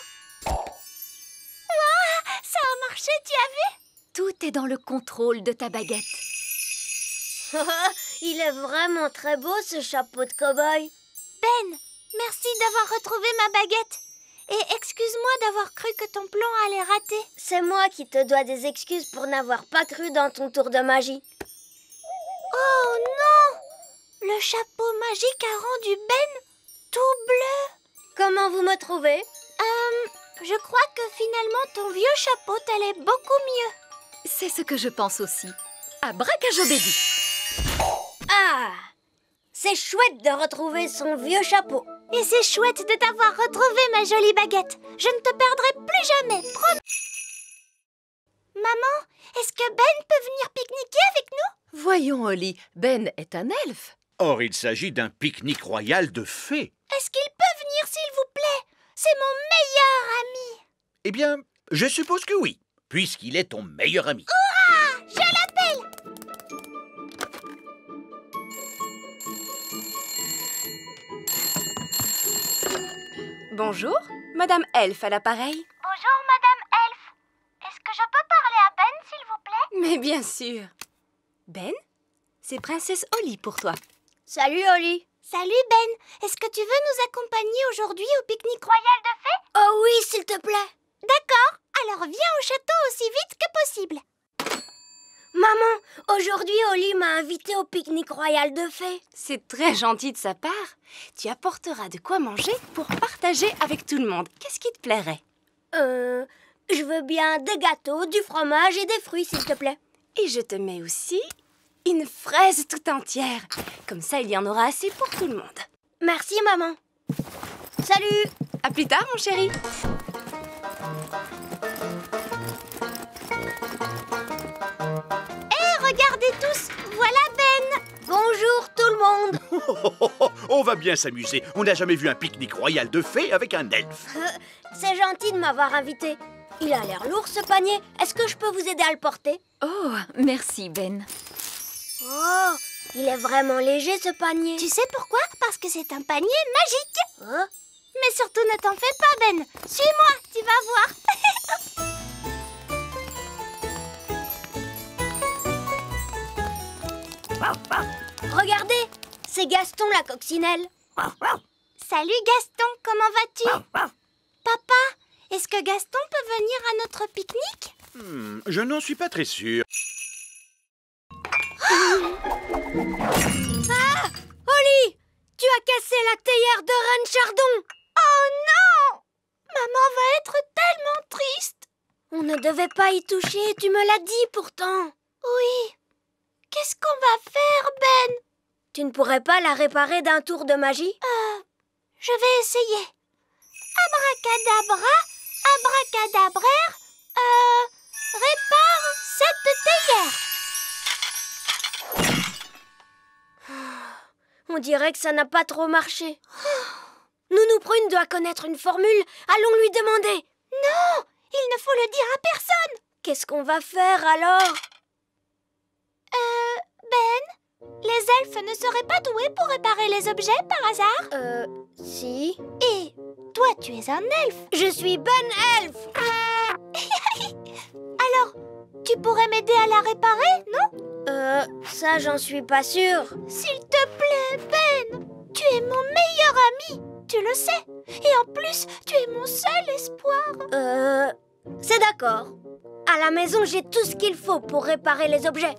Ouah, ça a marché, tu as vu? Tout est dans le contrôle de ta baguette. Il est vraiment très beau, ce chapeau de cow-boy. Ben, merci d'avoir retrouvé ma baguette. Et excuse-moi d'avoir cru que ton plan allait rater. C'est moi qui te dois des excuses pour n'avoir pas cru dans ton tour de magie. Oh non! Le chapeau magique a rendu Ben tout bleu. Comment vous me trouvez? Je crois que finalement ton vieux chapeau t'allait beaucoup mieux. C'est ce que je pense aussi. Abracajobédi. Ah! C'est chouette de retrouver son vieux chapeau. Et c'est chouette de t'avoir retrouvé, ma jolie baguette. Je ne te perdrai plus jamais, promis. Maman, est-ce que Ben peut venir pique-niquer avec nous? Voyons, Holly, Ben est un elfe. Or, il s'agit d'un pique-nique royal de fées. Est-ce qu'il peut venir, s'il vous plaît? C'est mon meilleur ami. Eh bien, je suppose que oui, puisqu'il est ton meilleur ami. Hurrah! Je l'appelle! Bonjour, Madame Elfe à l'appareil. Bonjour, Madame Elfe. Est-ce que je peux parler à Ben, s'il vous plaît? Mais bien sûr. Ben, c'est Princesse Holly pour toi. Salut, Holly. Salut, Ben. Est-ce que tu veux nous accompagner aujourd'hui au pique-nique royal de fées? Oh oui, s'il te plaît. D'accord. Alors viens au château aussi vite que possible. Maman, aujourd'hui, Holly m'a invitée au pique-nique royal de fées. C'est très gentil de sa part. Tu apporteras de quoi manger pour partager avec tout le monde. Qu'est-ce qui te plairait? Je veux bien des gâteaux, du fromage et des fruits, s'il te plaît. Et je te mets aussi une fraise tout entière. Comme ça, il y en aura assez pour tout le monde. Merci, maman. Salut. À plus tard, mon chéri. Regardez tous, voilà Ben. Bonjour tout le monde. On va bien s'amuser. On n'a jamais vu un pique-nique royal de fées avec un elfe. C'est gentil de m'avoir invité. Il a l'air lourd ce panier. Est-ce que je peux vous aider à le porter? Oh, merci Ben. Oh, il est vraiment léger ce panier. Tu sais pourquoi? Parce que c'est un panier magique. Mais surtout ne t'en fais pas Ben. Suis-moi, tu vas voir. Regardez, c'est Gaston la coccinelle. Salut Gaston, comment vas-tu? Papa, est-ce que Gaston peut venir à notre pique-nique? Je n'en suis pas très sûr. Ah! Holly, tu as cassé la théière de Reine Chardon. Oh non! Maman va être tellement triste. On ne devait pas y toucher, tu me l'as dit pourtant. Oui. Qu'est-ce qu'on va faire, Ben? Tu ne pourrais pas la réparer d'un tour de magie? Je vais essayer. Abracadabra, abracadabraire, répare cette théière. On dirait que ça n'a pas trop marché. Nounou Prune doit connaître une formule. Allons lui demander. Non, il ne faut le dire à personne. Qu'est-ce qu'on va faire alors? Ben, les elfes ne seraient pas doués pour réparer les objets par hasard? Si. Et toi, tu es un elfe. Je suis Ben Elfe. Alors, tu pourrais m'aider à la réparer, non? Ça, j'en suis pas sûre. S'il te plaît, Ben, tu es mon meilleur ami, tu le sais. Et en plus, tu es mon seul espoir. C'est d'accord. À la maison, j'ai tout ce qu'il faut pour réparer les objets.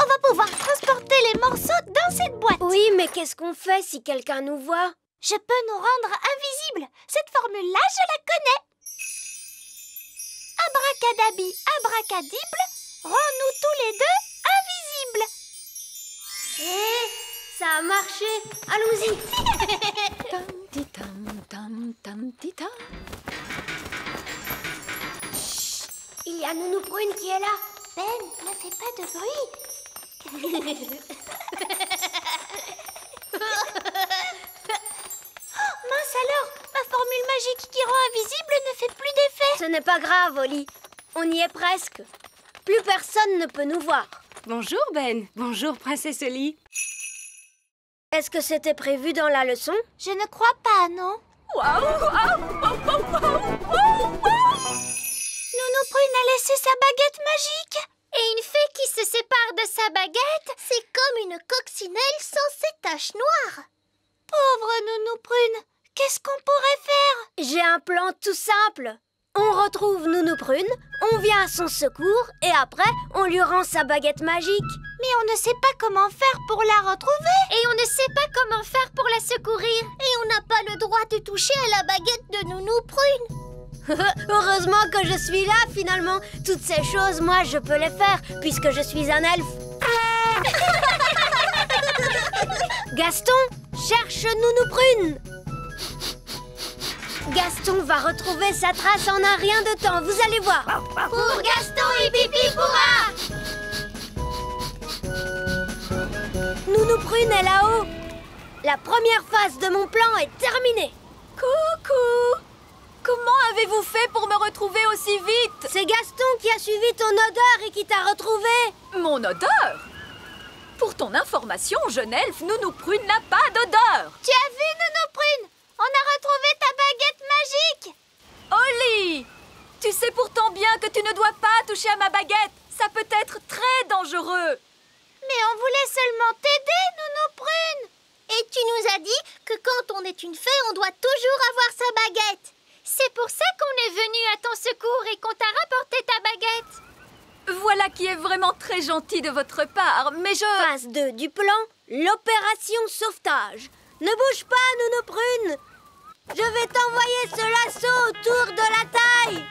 On va pouvoir transporter les morceaux dans cette boîte. Oui, mais qu'est-ce qu'on fait si quelqu'un nous voit? Je peux nous rendre invisibles. Cette formule-là, je la connais. Abracadabi, abracadible, rends-nous tous les deux invisibles. Hé, ça a marché. Allons-y. Chut, il y a Nounou Prune qui est là. Ben, ne fais pas de bruit. Mince alors, ma formule magique qui rend invisible ne fait plus d'effet. Ce n'est pas grave, Oli. On y est presque. Plus personne ne peut nous voir. Bonjour, Ben. Bonjour, Princesse Oli. Est-ce que c'était prévu dans la leçon? Je ne crois pas, non. Nounou Prune a laissé sa baguette magique. Et une fée qui se sépare de sa baguette, c'est comme une coccinelle sans ses taches noires. Pauvre Nounou Prune, qu'est-ce qu'on pourrait faire? J'ai un plan tout simple. On retrouve Nounou Prune, on vient à son secours et après, on lui rend sa baguette magique. Mais on ne sait pas comment faire pour la retrouver. Et on ne sait pas comment faire pour la secourir. Et on n'a pas le droit de toucher à la baguette de Nounou Prune. Heureusement que je suis là, finalement. Toutes ces choses, moi, je peux les faire, puisque je suis un elfe. Gaston, cherche Nounou Prune. Gaston va retrouver sa trace en un rien de temps, vous allez voir. Pour Gaston et Pipi pourra. Nounou Prune est là-haut. La première phase de mon plan est terminée. Coucou! Comment avez-vous fait pour me retrouver aussi vite? C'est Gaston qui a suivi ton odeur et qui t'a retrouvé. Mon odeur? Pour ton information, jeune elfe, Nounou Prune n'a pas d'odeur. Tu as vu, Nounou Prune? On a retrouvé ta baguette magique. Oli! Tu sais pourtant bien que tu ne dois pas toucher à ma baguette. Ça peut être très dangereux. Mais on voulait seulement t'aider, Nounou Prune. Et tu nous as dit que quand on est une fée, on doit toujours avoir sa baguette. C'est pour ça qu'on est venu à ton secours et qu'on t'a rapporté ta baguette. Voilà qui est vraiment très gentil de votre part, mais je... Phase 2 du plan, l'opération sauvetage. Ne bouge pas, Nounou Prune. Je vais t'envoyer ce lasso autour de la taille.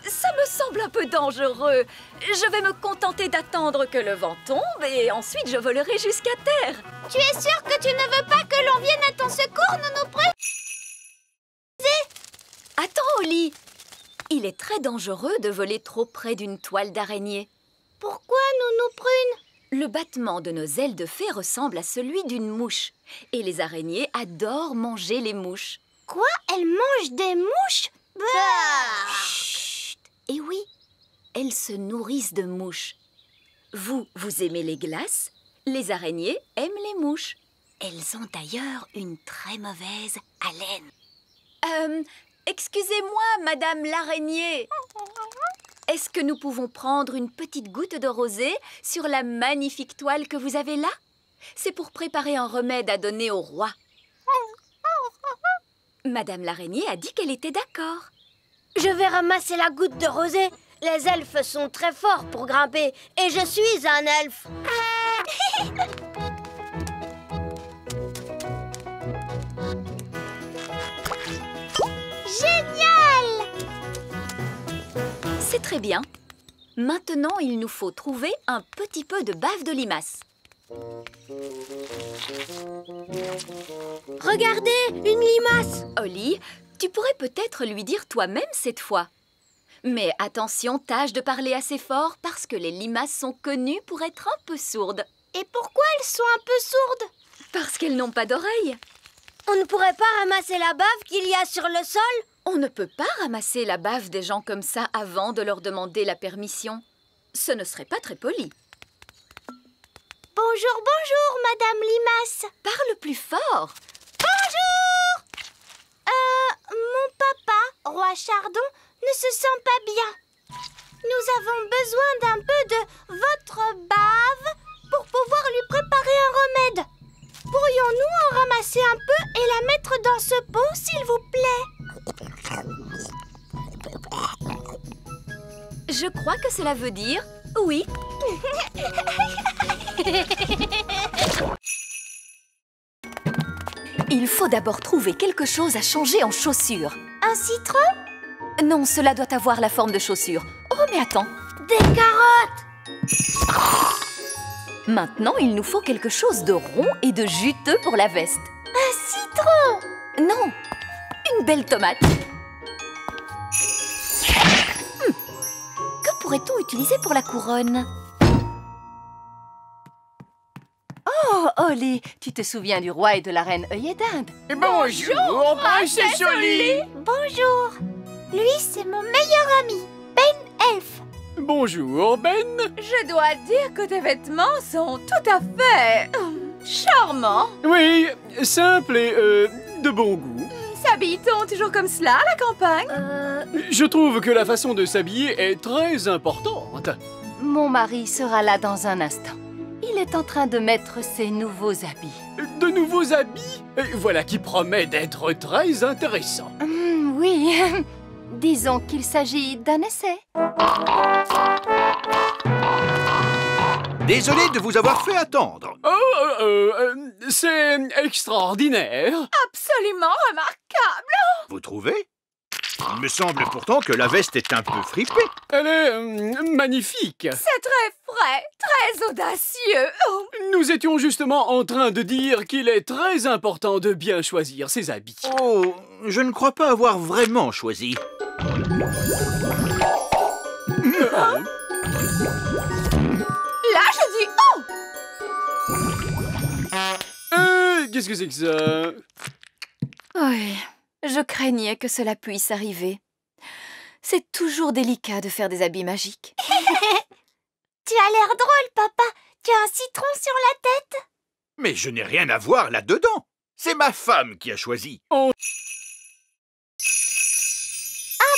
Ça me semble un peu dangereux. Je vais me contenter d'attendre que le vent tombe et ensuite je volerai jusqu'à terre. Tu es sûre que tu ne veux pas que l'on vienne à ton secours, Nounou Prune? Attends, Oli. Il est très dangereux de voler trop près d'une toile d'araignée. Pourquoi, Nounou Prune? Le battement de nos ailes de fée ressemble à celui d'une mouche. Et les araignées adorent manger les mouches. Quoi? Elles mangent des mouches? Chut! Et oui, elles se nourrissent de mouches. Vous aimez les glaces? Les araignées aiment les mouches. Elles ont d'ailleurs une très mauvaise haleine. Excusez-moi, Madame l'araignée. Est-ce que nous pouvons prendre une petite goutte de rosée sur la magnifique toile que vous avez là? C'est pour préparer un remède à donner au roi. Madame l'araignée a dit qu'elle était d'accord. Je vais ramasser la goutte de rosée. Les elfes sont très forts pour grimper et je suis un elfe. Génial! C'est très bien. Maintenant, il nous faut trouver un petit peu de bave de limace. Regardez, une limace! Oli, tu pourrais peut-être lui dire toi-même cette fois. Mais attention, tâche de parler assez fort parce que les limaces sont connues pour être un peu sourdes. Et pourquoi elles sont un peu sourdes? Parce qu'elles n'ont pas d'oreilles. On ne pourrait pas ramasser la bave qu'il y a sur le sol? On ne peut pas ramasser la bave des gens comme ça avant de leur demander la permission. Ce ne serait pas très poli. Bonjour, bonjour, Madame Limace. Parle plus fort. Bonjour! Mon papa, Roi Chardon, ne se sent pas bien. Nous avons besoin d'un peu de votre bave pour pouvoir lui préparer un remède. Pourrions-nous en ramasser un peu et la mettre dans ce pot, s'il vous plaît? Je crois que cela veut dire oui. Il faut d'abord trouver quelque chose à changer en chaussures. Un citron? Non, cela doit avoir la forme de chaussures. Oh, mais attends. Des carottes! Maintenant, il nous faut quelque chose de rond et de juteux pour la veste. Un citron! Non, une belle tomate. Que pourrait-on utiliser pour la couronne? Oh, Holly, tu te souviens du roi et de la reine œillet d'Inde? Bonjour, princesse Holly. Bonjour! Lui, c'est mon meilleur ami, Ben Elf. Bonjour, Ben. Je dois dire que tes vêtements sont tout à fait charmants. Oui, simple et de bon goût. S'habille-t-on toujours comme cela à la campagne? Je trouve que la façon de s'habiller est très importante. Mon mari sera là dans un instant. Il est en train de mettre ses nouveaux habits. De nouveaux habits? Voilà qui promet d'être très intéressant. Oui, disons qu'il s'agit d'un essai. Désolé de vous avoir fait attendre. C'est extraordinaire. Absolument remarquable. Vous trouvez? Il me semble pourtant que la veste est un peu fripée. Elle est magnifique. C'est très frais, très audacieux. Nous étions justement en train de dire qu'il est très important de bien choisir ses habits. Oh, je ne crois pas avoir vraiment choisi. Là, je dis oh! Qu'est-ce que c'est que ça? Oui, je craignais que cela puisse arriver. C'est toujours délicat de faire des habits magiques. Tu as l'air drôle, papa. Tu as un citron sur la tête. Mais je n'ai rien à voir là-dedans. C'est ma femme qui a choisi.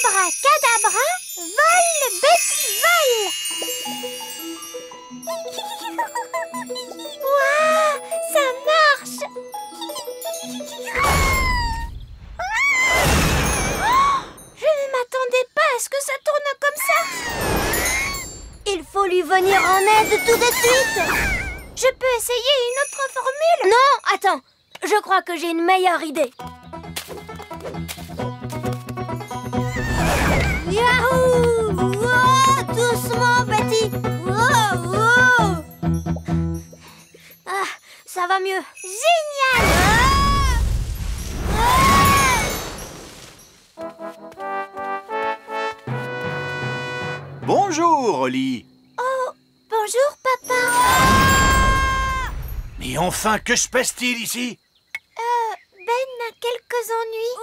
Abracadabra, vole, Betty, vole. Waouh, ça marche. Je ne m'attendais pas à ce que ça tourne comme ça. Il faut lui venir en aide tout de suite. Je peux essayer une autre formule? Non, attends. Je crois que j'ai une meilleure idée. Yahoo! Wow, doucement, Betty. Wow. Ah, ça va mieux. Génial! Bonjour, Holly. Oh, bonjour, papa. Mais enfin, que se passe-t-il ici? Ben a quelques ennuis.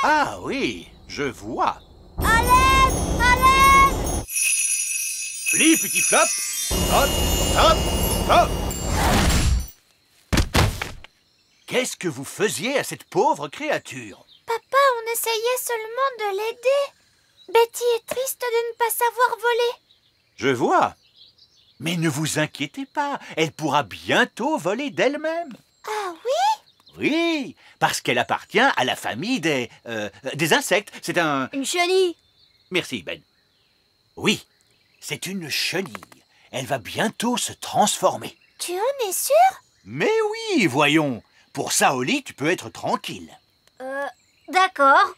Ah oui, je vois. À l'aide! À l'aide! Flip, petit flop. Hop, hop, hop. Qu'est-ce que vous faisiez à cette pauvre créature? Papa, on essayait seulement de l'aider. Betty est triste de ne pas savoir voler. Je vois. Mais ne vous inquiétez pas, elle pourra bientôt voler d'elle-même. Ah oui? Oui, parce qu'elle appartient à la famille des insectes. C'est un... Une chenille. Merci, Ben. Oui, c'est une chenille. Elle va bientôt se transformer. Tu en es sûr? Mais oui, voyons. Pour ça, Holly, tu peux être tranquille. D'accord.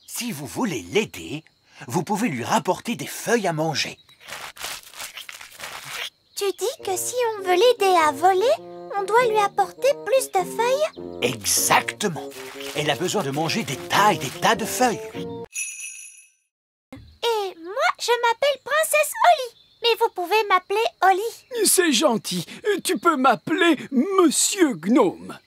Si vous voulez l'aider, vous pouvez lui rapporter des feuilles à manger. Tu dis que si on veut l'aider à voler, on doit lui apporter plus de feuilles? Exactement. Elle a besoin de manger des tas et des tas de feuilles. Et moi, je m'appelle Princesse Holly. Mais vous pouvez m'appeler Holly. C'est gentil. Tu peux m'appeler Monsieur Gnome.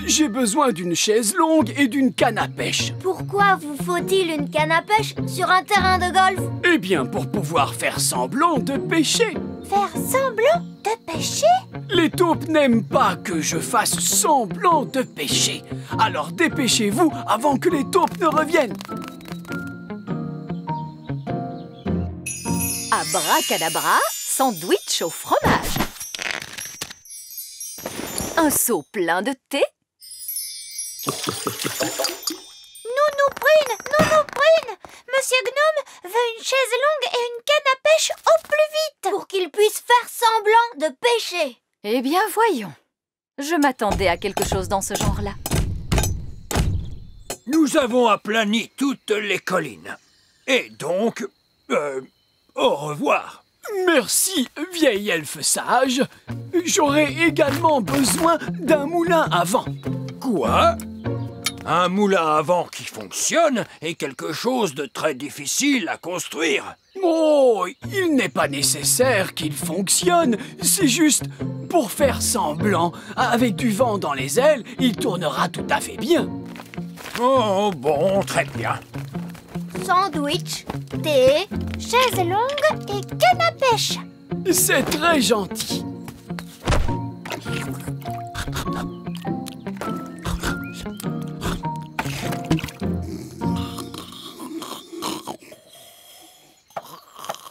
J'ai besoin d'une chaise longue et d'une canne à pêche. Pourquoi vous faut-il une canne à pêche sur un terrain de golf? Eh bien, pour pouvoir faire semblant de pêcher. Faire semblant de pêcher? Les taupes n'aiment pas que je fasse semblant de pêcher. Alors dépêchez-vous avant que les taupes ne reviennent. Abracadabra, sandwich au fromage. Un seau plein de thé. Nounou Prune, Nounou Prune, Monsieur Gnome veut une chaise longue et une canne à pêche au plus vite. Pour qu'il puisse faire semblant de pêcher. Eh bien, voyons. Je m'attendais à quelque chose dans ce genre-là. Nous avons aplani toutes les collines. Et donc, au revoir. Merci, vieil elfe sage. J'aurai également besoin d'un moulin à vent. Quoi? Un moulin à vent qui fonctionne est quelque chose de très difficile à construire. Oh, il n'est pas nécessaire qu'il fonctionne. C'est juste pour faire semblant. Avec du vent dans les ailes, il tournera tout à fait bien. Oh, bon, très bien. Sandwich, thé, chaise longue et canne à pêche. C'est très gentil.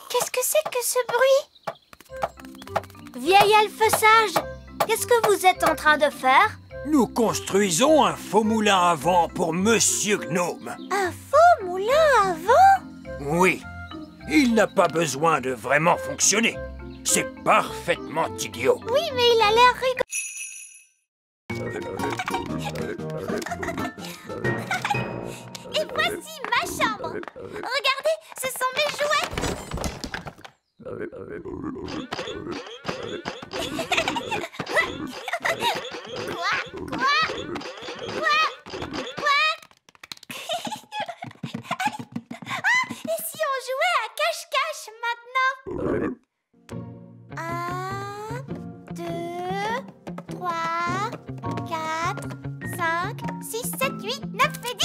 Qu'est-ce que c'est que ce bruit? Vieil elfe sage, qu'est-ce que vous êtes en train de faire? Nous construisons un faux moulin à vent pour Monsieur Gnome. Un faux moulin à vent? Oui, il n'a pas besoin de vraiment fonctionner. C'est parfaitement idiot. Oui, mais il a l'air rigolo. Et voici ma chambre. Regardez, ce sont mes jouets. Et si on jouait à cache-cache maintenant? 1, 2, 3, 4, 5, 6, 7, 8, 9 et 10.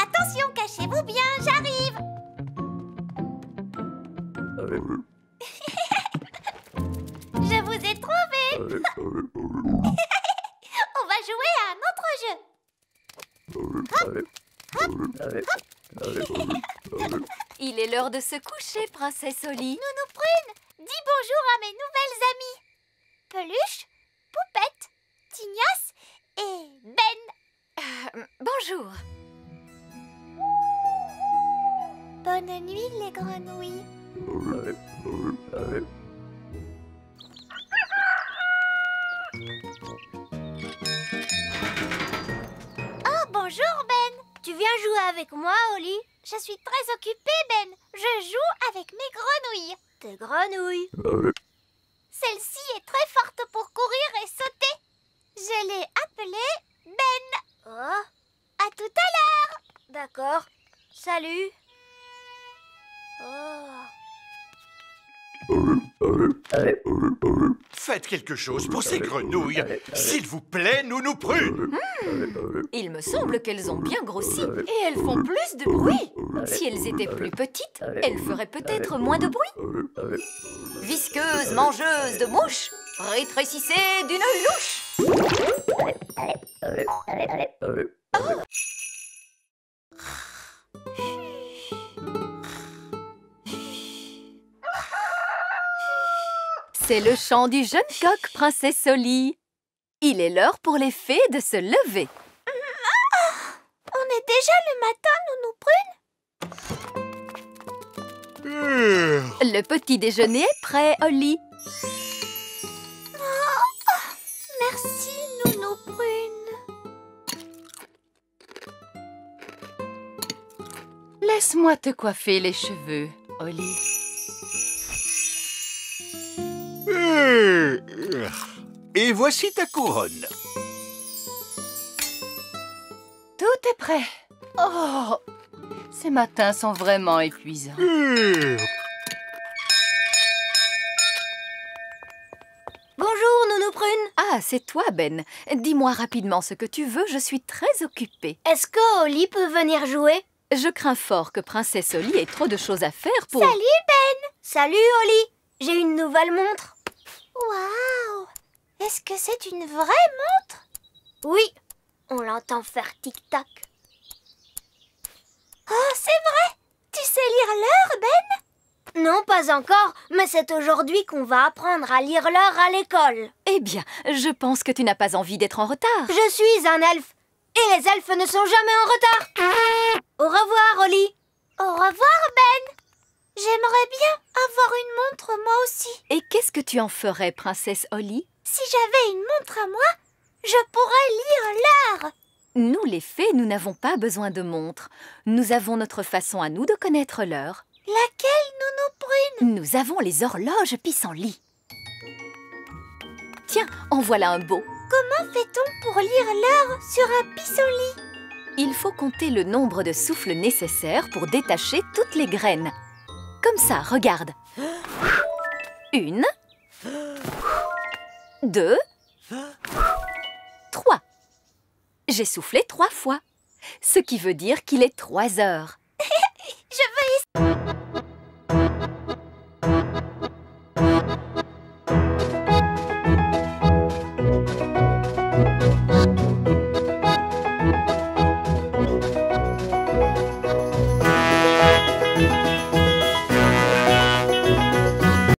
Attention, cachez-vous bien, j'arrive. Je vous ai trouvé. On va jouer à un autre jeu. Hop, hop, hop. Il est l'heure de se coucher, princesse Holly. Nounou Prune, dis bonjour à mes nouvelles amies. Peluche, Poupette, Tignasse et Ben. Bonjour. Bonne nuit, les grenouilles. Oh, bonjour, Ben. Tu viens jouer avec moi, Holly? Je suis très occupée, Ben. Je joue avec mes grenouilles. Tes grenouilles? Celle-ci est très forte pour courir et sauter. Je l'ai appelée Ben. Oh. À tout à l'heure. D'accord. Salut. Oh. Faites quelque chose pour ces grenouilles. S'il vous plaît, Nounou Prune. Il me semble qu'elles ont bien grossi et elles font plus de bruit. Si elles étaient plus petites, elles feraient peut-être moins de bruit. Visqueuse, mangeuse de mouches, rétrécissez d'une louche. Oh. C'est le chant du jeune coq, princesse Holly. Il est l'heure pour les fées de se lever. On est déjà le matin, Nounou Prune. Le petit déjeuner est prêt, Holly. Merci, Nounou Prune. Laisse-moi te coiffer les cheveux, Holly. Et voici ta couronne. Tout est prêt. Oh, ces matins sont vraiment épuisants. Bonjour, Nounou Prune. Ah, c'est toi, Ben. Dis-moi rapidement ce que tu veux, je suis très occupée. Est-ce que Holly peut venir jouer? Je crains fort que princesse Holly ait trop de choses à faire pour... Salut, Ben. Salut, Holly. J'ai une nouvelle montre. Waouh! Est-ce que c'est une vraie montre? Oui, on l'entend faire tic-tac. Oh, c'est vrai! Tu sais lire l'heure, Ben? Non, pas encore, mais c'est aujourd'hui qu'on va apprendre à lire l'heure à l'école. Eh bien, je pense que tu n'as pas envie d'être en retard. Je suis un elfe, et les elfes ne sont jamais en retard. Au revoir, Holly. Au revoir, Ben. J'aimerais bien avoir une montre, moi aussi. Et qu'est-ce que tu en ferais, princesse Holly? Si j'avais une montre à moi, je pourrais lire l'heure. Nous, les fées, nous n'avons pas besoin de montres. Nous avons notre façon à nous de connaître l'heure. Laquelle, Nounou Prune? Nous avons les horloges pissenlit. Tiens, en voilà un beau. Comment fait-on pour lire l'heure sur un pissenlit? Il faut compter le nombre de souffles nécessaires pour détacher toutes les graines. Comme ça, regarde. 1, 2, 3. J'ai soufflé 3 fois, ce qui veut dire qu'il est 3 heures.